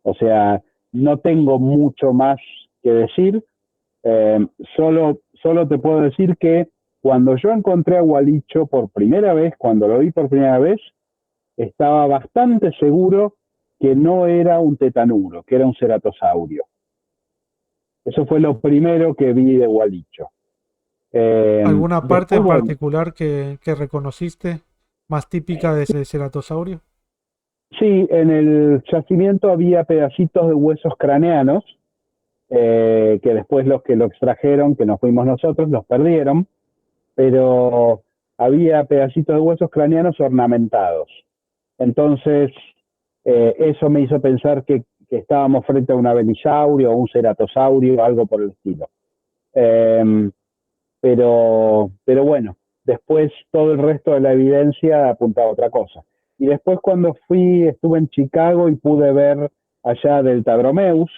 O sea, no tengo mucho más que decir. Eh, solo te puedo decir que cuando yo encontré a Gualicho por primera vez, cuando lo vi por primera vez, estaba bastante seguro que no era un tetanuro, que era un ceratosaurio. Eso fue lo primero que vi de Gualicho. ¿Alguna parte Después, en bueno, particular que reconociste más típica de ese ceratosaurio? sí, en el yacimiento había pedacitos de huesos craneanos, que después los que lo extrajeron, que nos fuimos nosotros, los perdieron, pero había pedacitos de huesos craneanos ornamentados. Entonces, eso me hizo pensar que estábamos frente a un abelisaurio o un ceratosaurio, algo por el estilo. Eh, pero bueno, después todo el resto de la evidencia apuntaba a otra cosa. Y después cuando estuve en Chicago y pude ver allá del Tadromeus,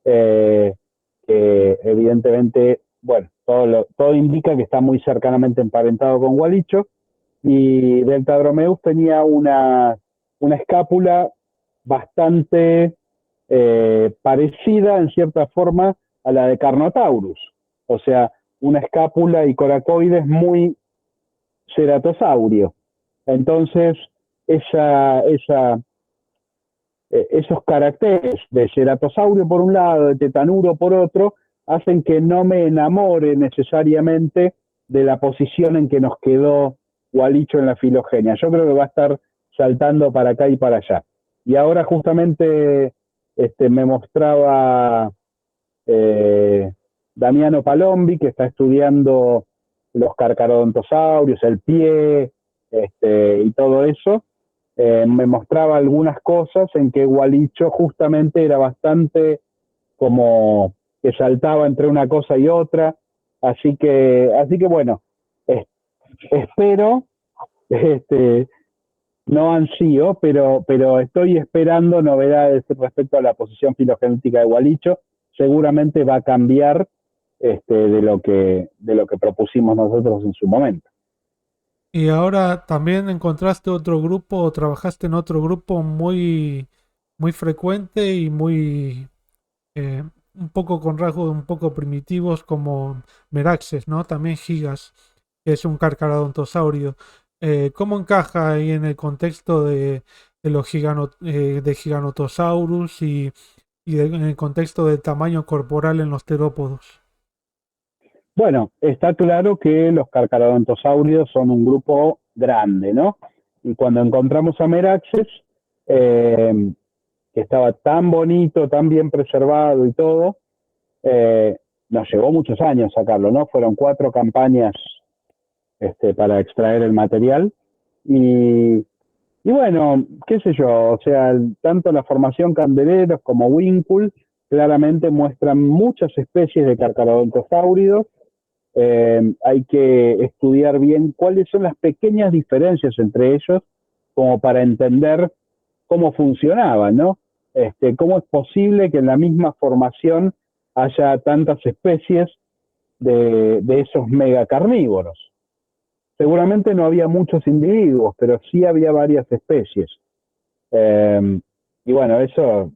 eh, que evidentemente, bueno, todo indica que está muy cercanamente emparentado con Gualicho, y Deltadromeus tenía una escápula bastante parecida en cierta forma a la de Carnotaurus, o sea, una escápula y coracoides muy ceratosaurio. Entonces, esos caracteres de ceratosaurio por un lado, de tetanuro por otro, hacen que no me enamore necesariamente de la posición en que nos quedó Gualicho en la filogenia. Yo creo que va a estar saltando para acá y para allá. Y ahora justamente me mostraba eh, Damiano Palombi, que está estudiando los carcarodontosaurios, el pie, y todo eso, me mostraba algunas cosas en que Gualicho justamente era bastante como que saltaba entre una cosa y otra, así que bueno, es, espero, este, no ansío, pero estoy esperando novedades respecto a la posición filogenética de Gualicho. Seguramente va a cambiar de lo que propusimos nosotros en su momento. Y ahora también encontraste otro grupo o trabajaste en otro grupo muy frecuente y un poco con rasgos un poco primitivos como Meraxes, ¿no? También Gigas, que es un carcaradontosaurio. ¿Cómo encaja ahí en el contexto de los de Giganotosaurus en el contexto del tamaño corporal en los terópodos? Bueno, está claro que los carcarodontosaurios son un grupo grande, ¿no? Y cuando encontramos a Meraxes, eh, que estaba tan bonito, tan bien preservado y todo, eh, nos llevó muchos años sacarlo, ¿no? Fueron 4 campañas para extraer el material. Y, y bueno, qué sé yo, o sea, tanto la formación Candeleros como Winkle claramente muestran muchas especies de carcarodontosáuridos. Hay que estudiar bien cuáles son las pequeñas diferencias entre ellos como para entender cómo funcionaban, ¿no? Cómo es posible que en la misma formación haya tantas especies de esos megacarnívoros. Seguramente no había muchos individuos, pero sí había varias especies. Eh, y bueno, eso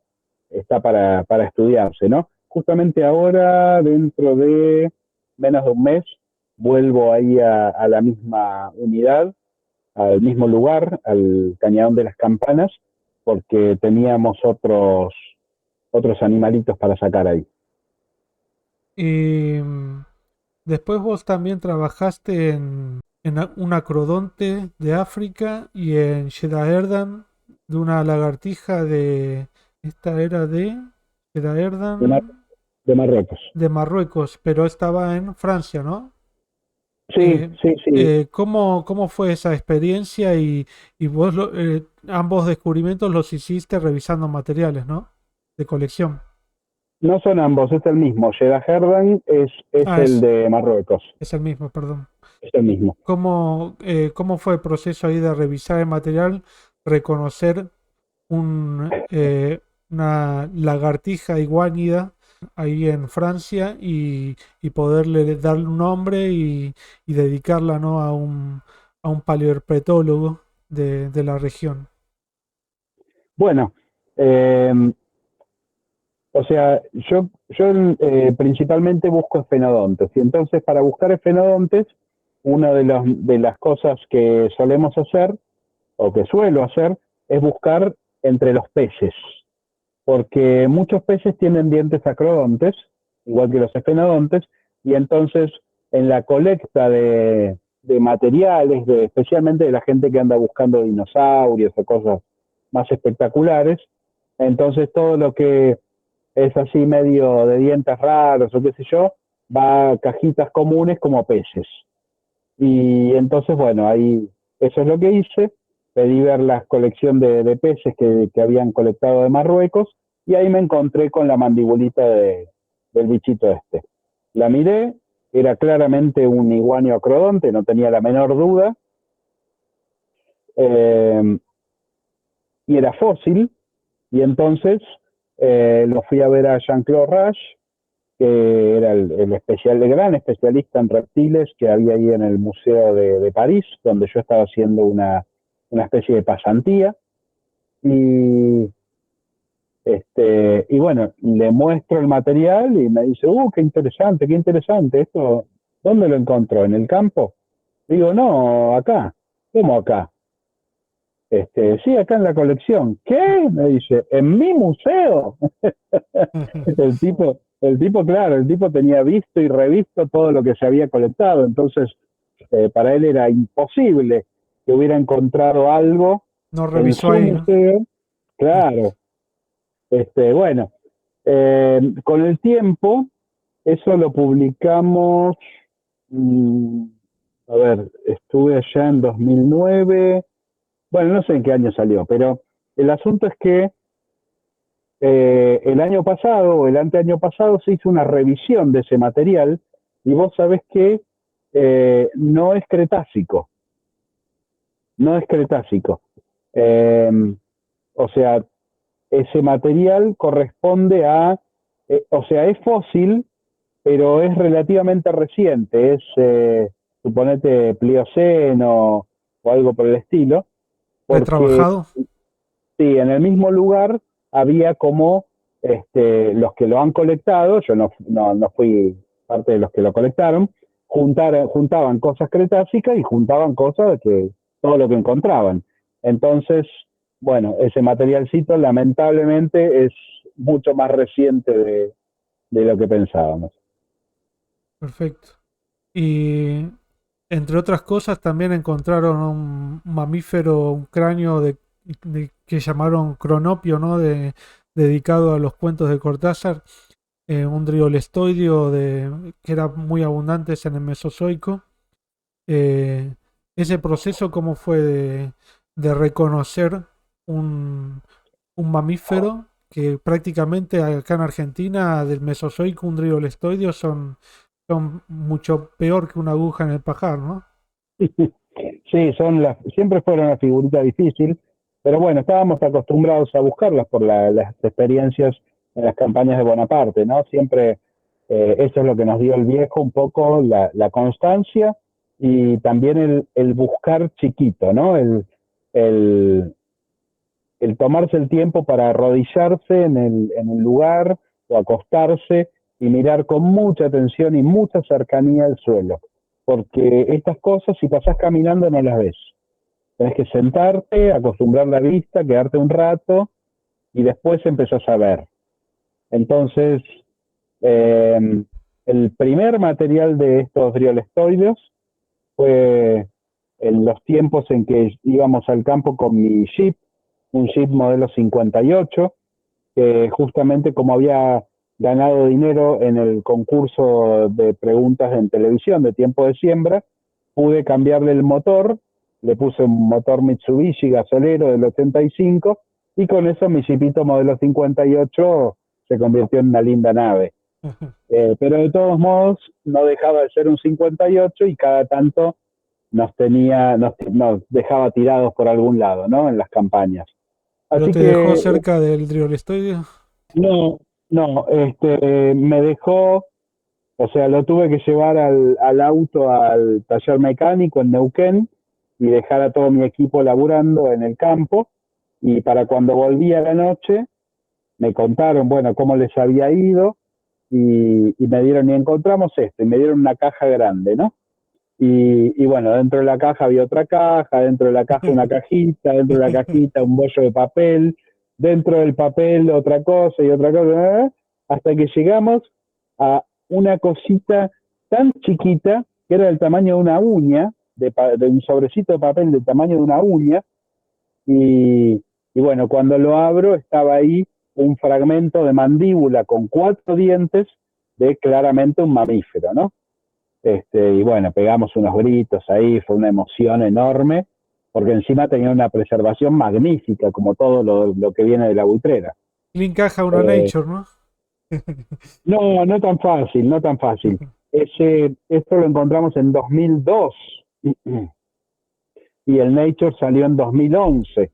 está para estudiarse, ¿no? Justamente ahora, dentro de menos de un mes, vuelvo ahí a la misma unidad, al mismo lugar, al Cañadón de las Campanas, porque teníamos otros animalitos para sacar ahí. Y después vos también trabajaste en un acrodonte de África y en Sheddaerdan de una lagartija de... Esta era de De, Mar Sheddaerdan de Marruecos. de Marruecos, pero estaba en Francia, ¿no? Sí, sí, sí. ¿Cómo fue esa experiencia y vos ambos descubrimientos los hiciste revisando materiales, ¿no? De colección. No son ambos, es el mismo. Jeddah Herdan es Ah, el de Marruecos, es el mismo, perdón. es el mismo. ¿Cómo fue el proceso ahí de revisar el material, reconocer una lagartija iguánida ahí en Francia y poderle darle un nombre y dedicarla, ¿no? A un paleoherpetólogo de la región? Bueno, eh, o sea, yo principalmente busco esfenodontes. Y entonces, para buscar esfenodontes, una de las cosas que solemos hacer, o que suelo hacer, es buscar entre los peces. Porque muchos peces tienen dientes acrodontes, igual que los esfenodontes, y entonces en la colecta de materiales, especialmente de la gente que anda buscando dinosaurios o cosas más espectaculares, entonces todo lo que es así medio de dientes raros o qué sé yo, va a cajitas comunes como peces. Y entonces, bueno, ahí eso es lo que hice. Pedí ver la colección de peces que habían colectado de Marruecos y ahí me encontré con la mandibulita del bichito este. La miré, era claramente un iguanio acrodonte, no tenía la menor duda, eh, y era fósil, y entonces lo fui a ver a Jean-Claude Rush, que era el gran especialista en reptiles que había ahí en el Museo de París, donde yo estaba haciendo una especie de pasantía. Y, y bueno, le muestro el material y me dice, qué interesante, esto, ¿dónde lo encontró? ¿En el campo? Digo, no, acá. ¿Cómo acá? Sí, acá en la colección. ¿Qué? Me dice, ¿en mi museo? El tipo, claro, el tipo tenía visto y revisto todo lo que se había colectado, entonces para él era imposible que hubiera encontrado algo No en revisó su ahí, ¿no? museo, claro, bueno. Con el tiempo, eso lo publicamos, mm, a ver, estuve allá en 2009, bueno, no sé en qué año salió, pero el asunto es que el año pasado o el anteaño pasado se hizo una revisión de ese material y vos sabés que no es cretácico, no es cretácico. Eh, o sea, ese material corresponde o sea, es fósil, pero es relativamente reciente, suponete, Plioceno o algo por el estilo, porque Retrabajado. sí, en el mismo lugar había como los que lo han colectado, yo no fui parte de los que lo colectaron, juntaban cosas cretácicas y juntaban cosas todo lo que encontraban. Entonces, bueno, ese materialcito lamentablemente es mucho más reciente de lo que pensábamos. Perfecto. Y entre otras cosas también encontraron un mamífero, un cráneo que llamaron cronopio, ¿no? Dedicado a los cuentos de Cortázar, un driolestoideo que era muy abundante en el Mesozoico. Eh, Ese proceso, ¿cómo fue de reconocer un, un mamífero que prácticamente acá en Argentina del Mesozoico, un driolestoideo son mucho peor que una aguja en el pajar, ¿no? Sí, siempre fueron una figurita difícil, pero bueno, estábamos acostumbrados a buscarlas por las experiencias en las campañas de Bonaparte, ¿no? Siempre eso es lo que nos dio el viejo, un poco la constancia y también el buscar chiquito, ¿no? El, el tomarse el tiempo para arrodillarse en el lugar o acostarse y mirar con mucha atención y mucha cercanía el suelo. Porque estas cosas, si pasás caminando, no las ves. Tenés que sentarte, acostumbrar la vista, quedarte un rato y después empezás a ver. Entonces, eh, el primer material de estos driolestoides fue en los tiempos en que íbamos al campo con mi Jeep, un Jeep modelo 58, que justamente como había ganado dinero en el concurso de preguntas en televisión de tiempo de siembra, pude cambiarle el motor, le puse un motor Mitsubishi gasolero del 85 y con eso mi Jeepito modelo 58 se convirtió en una linda nave. Pero de todos modos no dejaba de ser un 58 y cada tanto nos dejaba tirados por algún lado, ¿no? En las campañas. Pero Así te dejó que cerca del driolestoideo. no, no, me dejó, o sea, lo tuve que llevar al auto al taller mecánico en Neuquén y dejar a todo mi equipo laburando en el campo. Y para cuando volví a la noche, me contaron, bueno, cómo les había ido y me dieron, y encontramos esto, y me dieron una caja grande, ¿no? Y bueno, dentro de la caja había otra caja, dentro de la caja una cajita, dentro de la cajita un bollo de papel, dentro del papel otra cosa y otra cosa, hasta que llegamos a una cosita tan chiquita que era del tamaño de una uña, de un sobrecito de papel del tamaño de una uña, y, y bueno, cuando lo abro estaba ahí un fragmento de mandíbula con 4 dientes de claramente un mamífero, ¿no? Y bueno, pegamos unos gritos ahí, fue una emoción enorme, porque encima tenía una preservación magnífica, como todo lo que viene de la buitrera. Link caja una Eh, Nature, ¿no? no, no tan fácil, no tan fácil. Esto lo encontramos en 2002 y el Nature salió en 2011,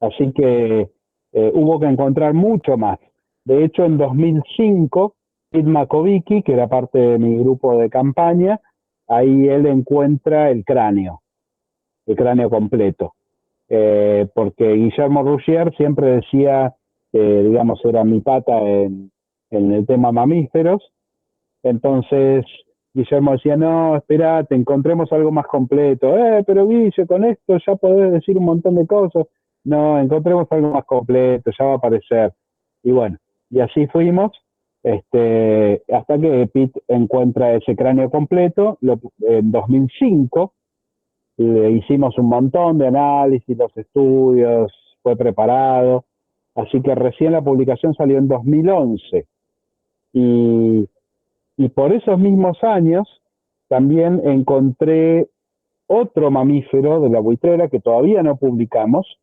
así que hubo que encontrar mucho más. De hecho, en 2005, Pete Makovicki, que era parte de mi grupo de campaña, ahí él encuentra el cráneo completo. Porque Guillermo Rougier siempre decía que, digamos, era mi pata en el tema mamíferos. Entonces, Guillermo decía, no, esperate, encontremos algo más completo. Pero Guille, con esto ya podés decir un montón de cosas. No, encontremos algo más completo, ya va a aparecer. Y bueno, y así fuimos, hasta que Pete encuentra ese cráneo completo en 2005 hicimos un montón de análisis, los estudios, fue preparado Así que recién la publicación salió en 2011. Y, y por esos mismos años también encontré otro mamífero de la buitrera que todavía no publicamos,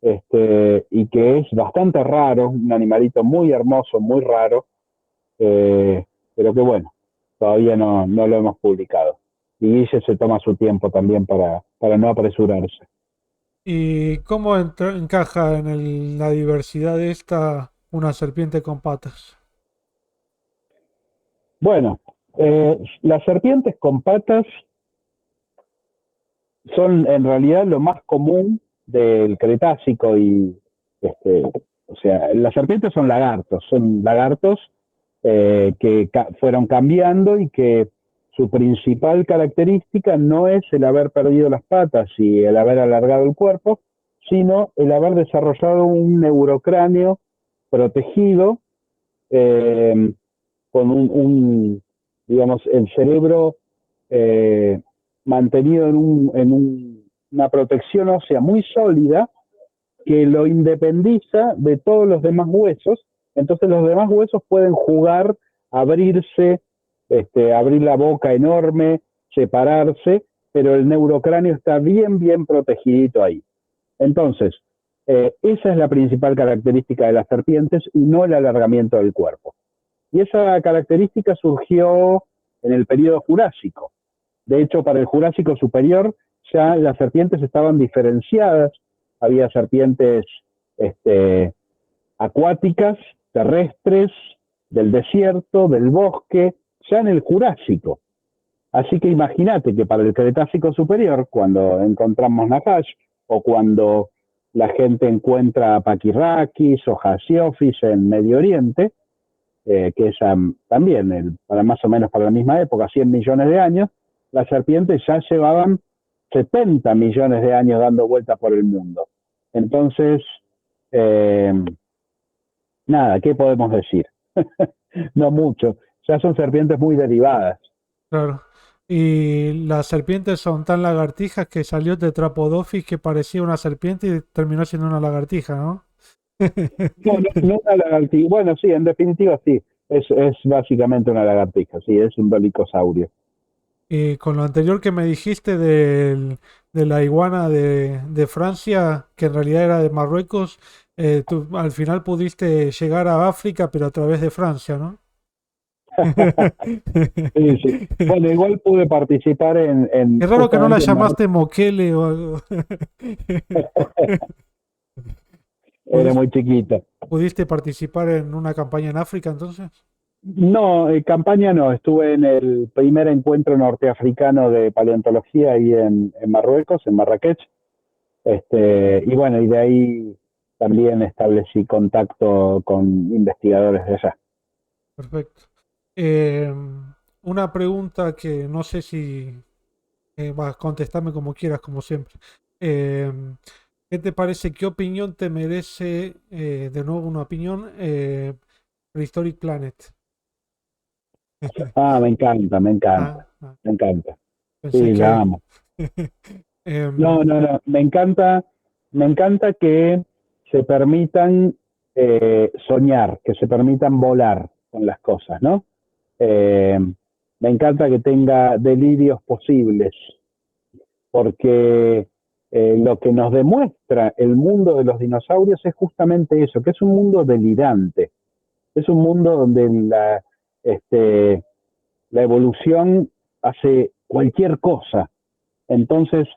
y que es bastante raro, un animalito muy hermoso, muy raro, pero que bueno, todavía no lo hemos publicado. Y Guille se toma su tiempo también para no apresurarse. ¿Y cómo encaja en la diversidad de esta una serpiente con patas? Bueno, las serpientes con patas son en realidad lo más común del Cretácico y, o sea, las serpientes son lagartos que fueron cambiando y que su principal característica no es el haber perdido las patas y el haber alargado el cuerpo, sino el haber desarrollado un neurocráneo protegido, eh, con digamos, el cerebro eh, mantenido una protección ósea muy sólida que lo independiza de todos los demás huesos. Entonces los demás huesos pueden jugar, abrirse, abrir la boca enorme, separarse, pero el neurocráneo está bien, bien protegidito ahí. Entonces, esa es la principal característica de las serpientes y no el alargamiento del cuerpo. Y esa característica surgió en el periodo Jurásico. De hecho, para el Jurásico superior ya las serpientes estaban diferenciadas. Había serpientes este, acuáticas, terrestres, del desierto, del bosque, ya en el Jurásico. Así que imagínate que para el Cretácico superior, cuando encontramos Nakash o cuando la gente encuentra Paquirraquis o Hasiofis en Medio Oriente, que es también para más o menos para la misma época, 100 millones de años, las serpientes ya llevaban 70 millones de años dando vueltas por el mundo. Entonces, eh, nada, ¿qué podemos decir? No mucho, ya son serpientes muy derivadas. Claro. Y las serpientes son tan lagartijas que salió Tetrapodophys que parecía una serpiente y terminó siendo una lagartija, ¿no? No una lagartija, bueno, sí, en definitiva sí, es básicamente una lagartija, sí, es un dolicosaurio. Y con lo anterior que me dijiste de la iguana de Francia, que en realidad era de Marruecos, tú al final pudiste llegar a África, pero a través de Francia, ¿no? Sí, sí. Bueno, igual pude participar Qué raro que no la justamente en llamaste Mokele o algo. era ¿Pudiste, muy chiquita. pudiste participar en una campaña en África entonces? No, campaña no, estuve en el primer encuentro norteafricano de paleontología ahí en Marruecos, en Marrakech, y bueno, y de ahí también establecí contacto con investigadores de allá. Perfecto. Una pregunta que no sé si vas a contestarme como quieras, como siempre. Eh, ¿Qué te parece? ¿Qué opinión te merece, de nuevo una opinión, Prehistoric Planet? Ah, me encanta, me encanta, Ah, ah, me encanta. pensé Sí, la que... amo. No, Em, no, no, me encanta que se permitan soñar, que se permitan volar con las cosas, ¿no? Eh, Me encanta que tenga delirios posibles, porque lo que nos demuestra el mundo de los dinosaurios es justamente eso, que es un mundo delirante, es un mundo donde este, la evolución hace cualquier cosa. Entonces,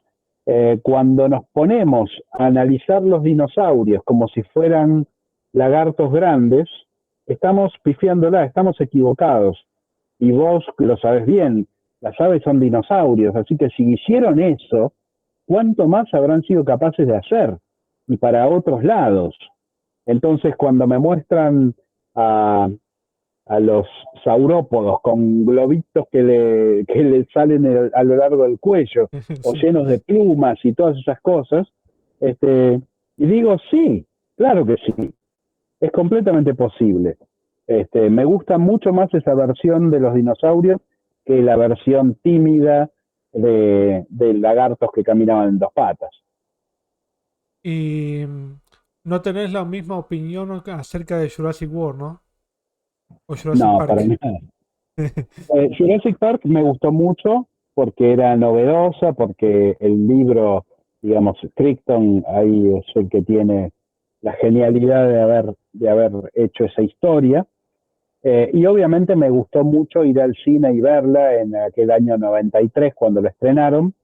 cuando nos ponemos a analizar los dinosaurios como si fueran lagartos grandes, estamos pifiándola, estamos equivocados. Y vos lo sabes bien, las aves son dinosaurios, así que si hicieron eso, ¿cuánto más habrán sido capaces de hacer? Y para otros lados. Entonces, cuando me muestran a, a los saurópodos con globitos que le salen a lo largo del cuello, o sí. llenos de plumas y todas esas cosas, y digo, sí, claro que sí, es completamente posible. Me gusta mucho más esa versión de los dinosaurios que la versión tímida de lagartos que caminaban en dos patas. Y no tenés la misma opinión acerca de Jurassic World, ¿no? O Jurassic No, para Park. nada. Jurassic Park me gustó mucho porque era novedosa, porque el libro, digamos, Crichton ahí es el que tiene la genialidad de haber hecho esa historia. Y obviamente me gustó mucho ir al cine y verla en aquel año 93 cuando la estrenaron.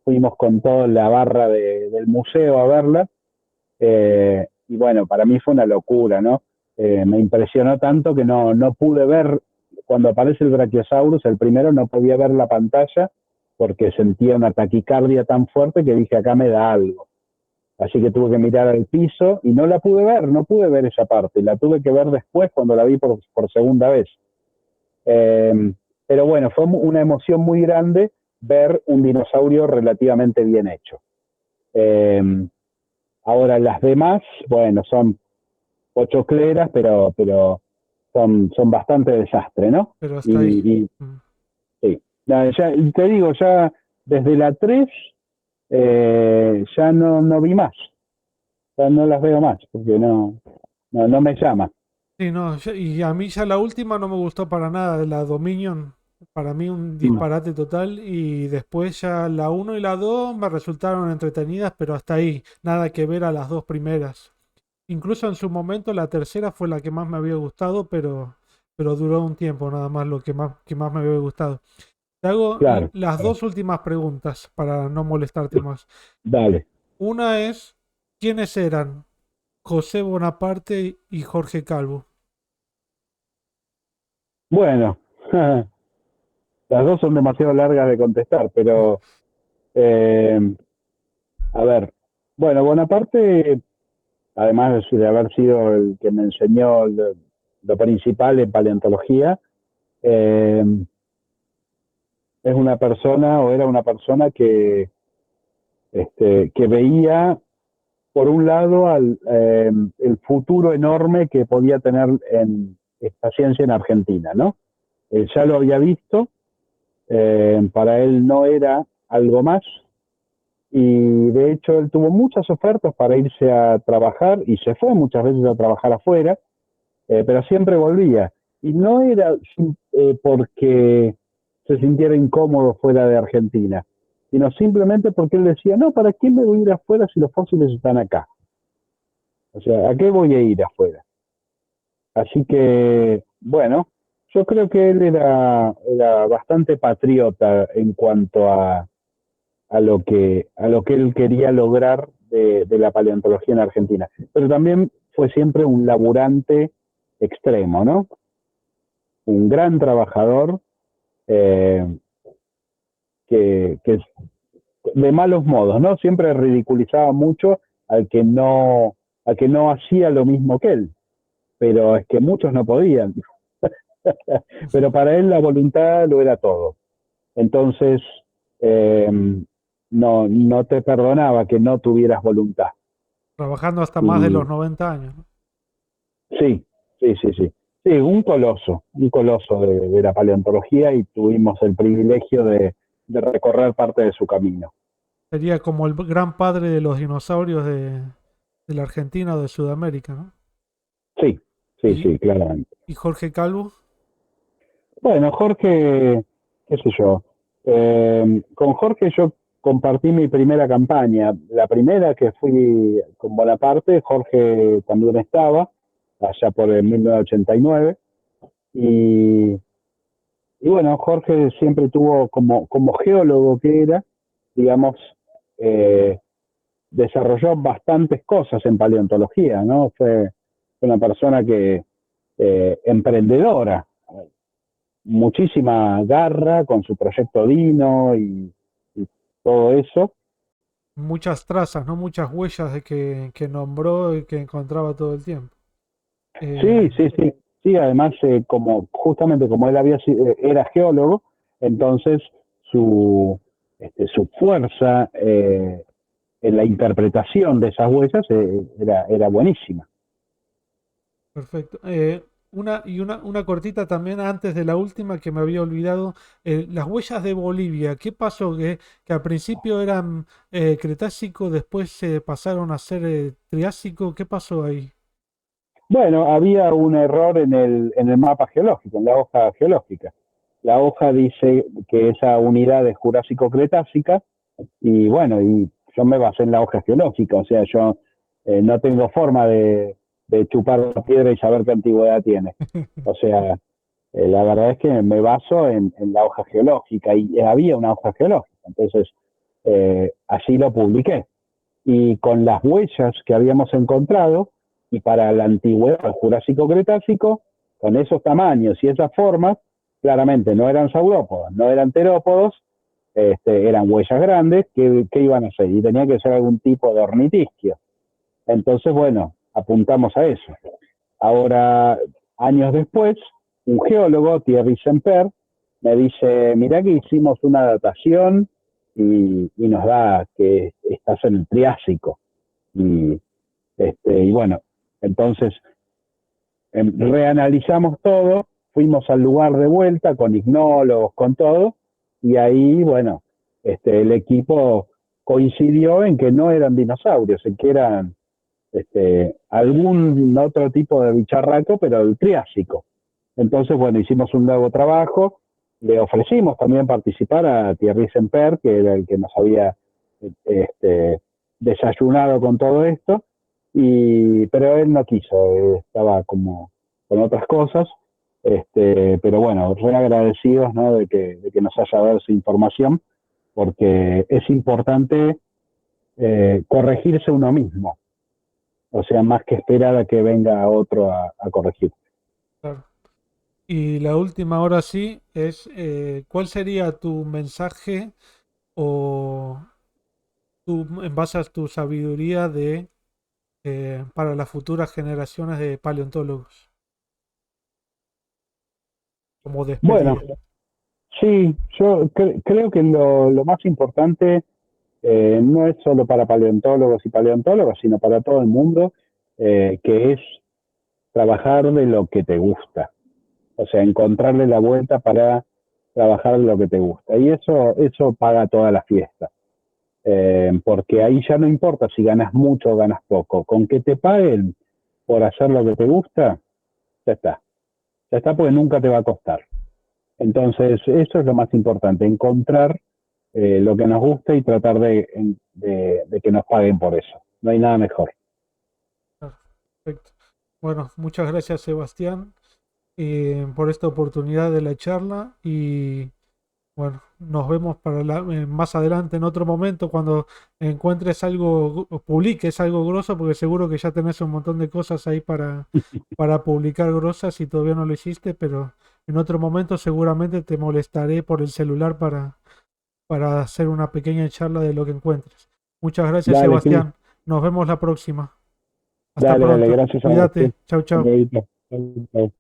Fuimos con toda la barra del museo a verla. Y bueno, para mí fue una locura, ¿no? Me impresionó tanto que no pude ver, cuando aparece el Brachiosaurus, el primero no podía ver la pantalla porque sentía una taquicardia tan fuerte que dije, acá me da algo. Así que tuve que mirar al piso y no la pude ver, no pude ver esa parte, la tuve que ver después cuando la vi por segunda vez. Eh, pero bueno, fue una emoción muy grande ver un dinosaurio relativamente bien hecho. Eh, Ahora las demás, bueno, son pochocleras, pero son bastante desastre, ¿no? Pero hasta ahí. Y Mm. sí. Ya, te digo, ya desde la 3 ya no vi más, ya no las veo más, porque no me llama. Sí, no, y a mí ya la última no me gustó para nada, la Dominion, para mí un Mm, disparate total, y después ya la uno y la 2 me resultaron entretenidas, pero hasta ahí, nada que ver a las dos primeras. Incluso en su momento la tercera fue la que más me había gustado, pero duró un tiempo nada más lo que más me había gustado. Te hago claro, las dos últimas preguntas para no molestarte más. dale. Una es, ¿quiénes eran José Bonaparte y Jorge Calvo? Bueno, las dos son demasiado largas de contestar, pero eh, a ver, bueno, Bonaparte, además de haber sido el que me enseñó lo principal en paleontología, eh, es una persona o era una persona que veía, por un lado, el futuro enorme que podía tener en esta ciencia en Argentina, ¿no? Él ya lo había visto, para él no era algo más, y de hecho él tuvo muchas ofertas para irse a trabajar y se fue muchas veces a trabajar afuera, pero siempre volvía. Y no era porque se sintiera incómodo fuera de Argentina, sino simplemente porque él decía, no, ¿para qué me voy a ir afuera si los fósiles están acá? O sea, ¿a qué voy a ir afuera? Así que, bueno, yo creo que él era bastante patriota en cuanto a lo que él quería lograr de la paleontología en Argentina. Pero también fue siempre un laburante extremo, ¿no? Un gran trabajador, eh, que de malos modos, ¿no? Siempre ridiculizaba mucho al que al que no hacía lo mismo que él, pero es que muchos no podían. Pero para él la voluntad lo era todo. Entonces, eh, no te perdonaba que no tuvieras voluntad. Trabajando hasta más de Y los 90 años, ¿no? sí, sí. Sí, un coloso de la paleontología y tuvimos el privilegio de recorrer parte de su camino. Sería como el gran padre de los dinosaurios de la Argentina o de Sudamérica, ¿no? Sí, Y, sí, claramente. y Jorge Calvo, Bueno, Jorge, qué sé yo. Con Jorge yo compartí mi primera campaña. La primera que fui con Bonaparte, Jorge también estaba, allá por el 1989. Y, y bueno, Jorge siempre tuvo como geólogo que era, digamos, eh, desarrolló bastantes cosas en paleontología, ¿no? Fue una persona que emprendedora, muchísima garra con su proyecto Dino y todo eso. muchas trazas, ¿no? Muchas huellas que nombró y que encontraba todo el tiempo. Eh, Sí, además, justamente como él era geólogo, entonces su, su fuerza en la interpretación de esas huellas era buenísima. Perfecto. una cortita también antes de la última que me había olvidado. Las huellas de Bolivia, ¿qué pasó? Que al principio eran Cretácico, después se pasaron a ser Triásico, ¿qué pasó ahí? Bueno, había un error en el mapa geológico, en la hoja geológica. La hoja dice que esa unidad es Jurásico-Cretácica y bueno, y yo me basé en la hoja geológica, o sea, yo no tengo forma de chupar una piedra y saber qué antigüedad tiene. O sea, la verdad es que me baso en la hoja geológica y había una hoja geológica, entonces así lo publiqué. Y con las huellas que habíamos encontrado, y para la antigüedad, el Jurásico-Cretácico, con esos tamaños y esas formas, claramente no eran saurópodos, no eran terópodos, eran huellas grandes que iban a ser, y tenía que ser algún tipo de ornitisquio. Entonces, bueno, apuntamos a eso. Ahora, años después, un geólogo, Thierry Semper, me dice, mirá que hicimos una datación y nos da que estás en el Triásico. Y, y bueno, entonces reanalizamos todo, fuimos al lugar de vuelta con ignólogos, con todo, y ahí, bueno, el equipo coincidió en que no eran dinosaurios, en que eran algún otro tipo de bicharraco, pero el Triásico. Entonces, bueno, hicimos un nuevo trabajo, le ofrecimos también participar a Thierry Semper, que era el que nos había desayunado con todo esto, pero él no quiso, estaba como con otras cosas, pero bueno, re agradecidos, ¿no? de que nos haya dado esa información, porque es importante corregirse uno mismo, o sea, más que esperar a que venga otro a corregir. Claro. Y la última ahora sí es, ¿cuál sería tu mensaje o en base a tu sabiduría para las futuras generaciones de paleontólogos como Bueno, despedida? sí, yo creo que lo más importante no es solo para paleontólogos y paleontólogos, sino para todo el mundo, que es trabajar de lo que te gusta. O sea, encontrarle la vuelta para trabajar de lo que te gusta. Y eso paga toda la fiesta. Porque ahí ya no importa si ganas mucho o ganas poco. Con que te paguen por hacer lo que te gusta, ya está. Ya está porque nunca te va a costar. Entonces, eso es lo más importante, encontrar lo que nos gusta y tratar de que nos paguen por eso. No hay nada mejor. Ah, perfecto. Bueno, muchas gracias Sebastián por esta oportunidad de la charla y bueno, nos vemos más adelante en otro momento cuando encuentres algo o publiques algo grosso, porque seguro que ya tenés un montón de cosas ahí para publicar grosas y todavía no lo hiciste, pero en otro momento seguramente te molestaré por el celular para hacer una pequeña charla de lo que encuentres. Muchas gracias Dale, Cris. Sebastián, nos vemos la próxima. Hasta Dale, pronto, gracias a vos. cuídate, chau chau. Chau, chau.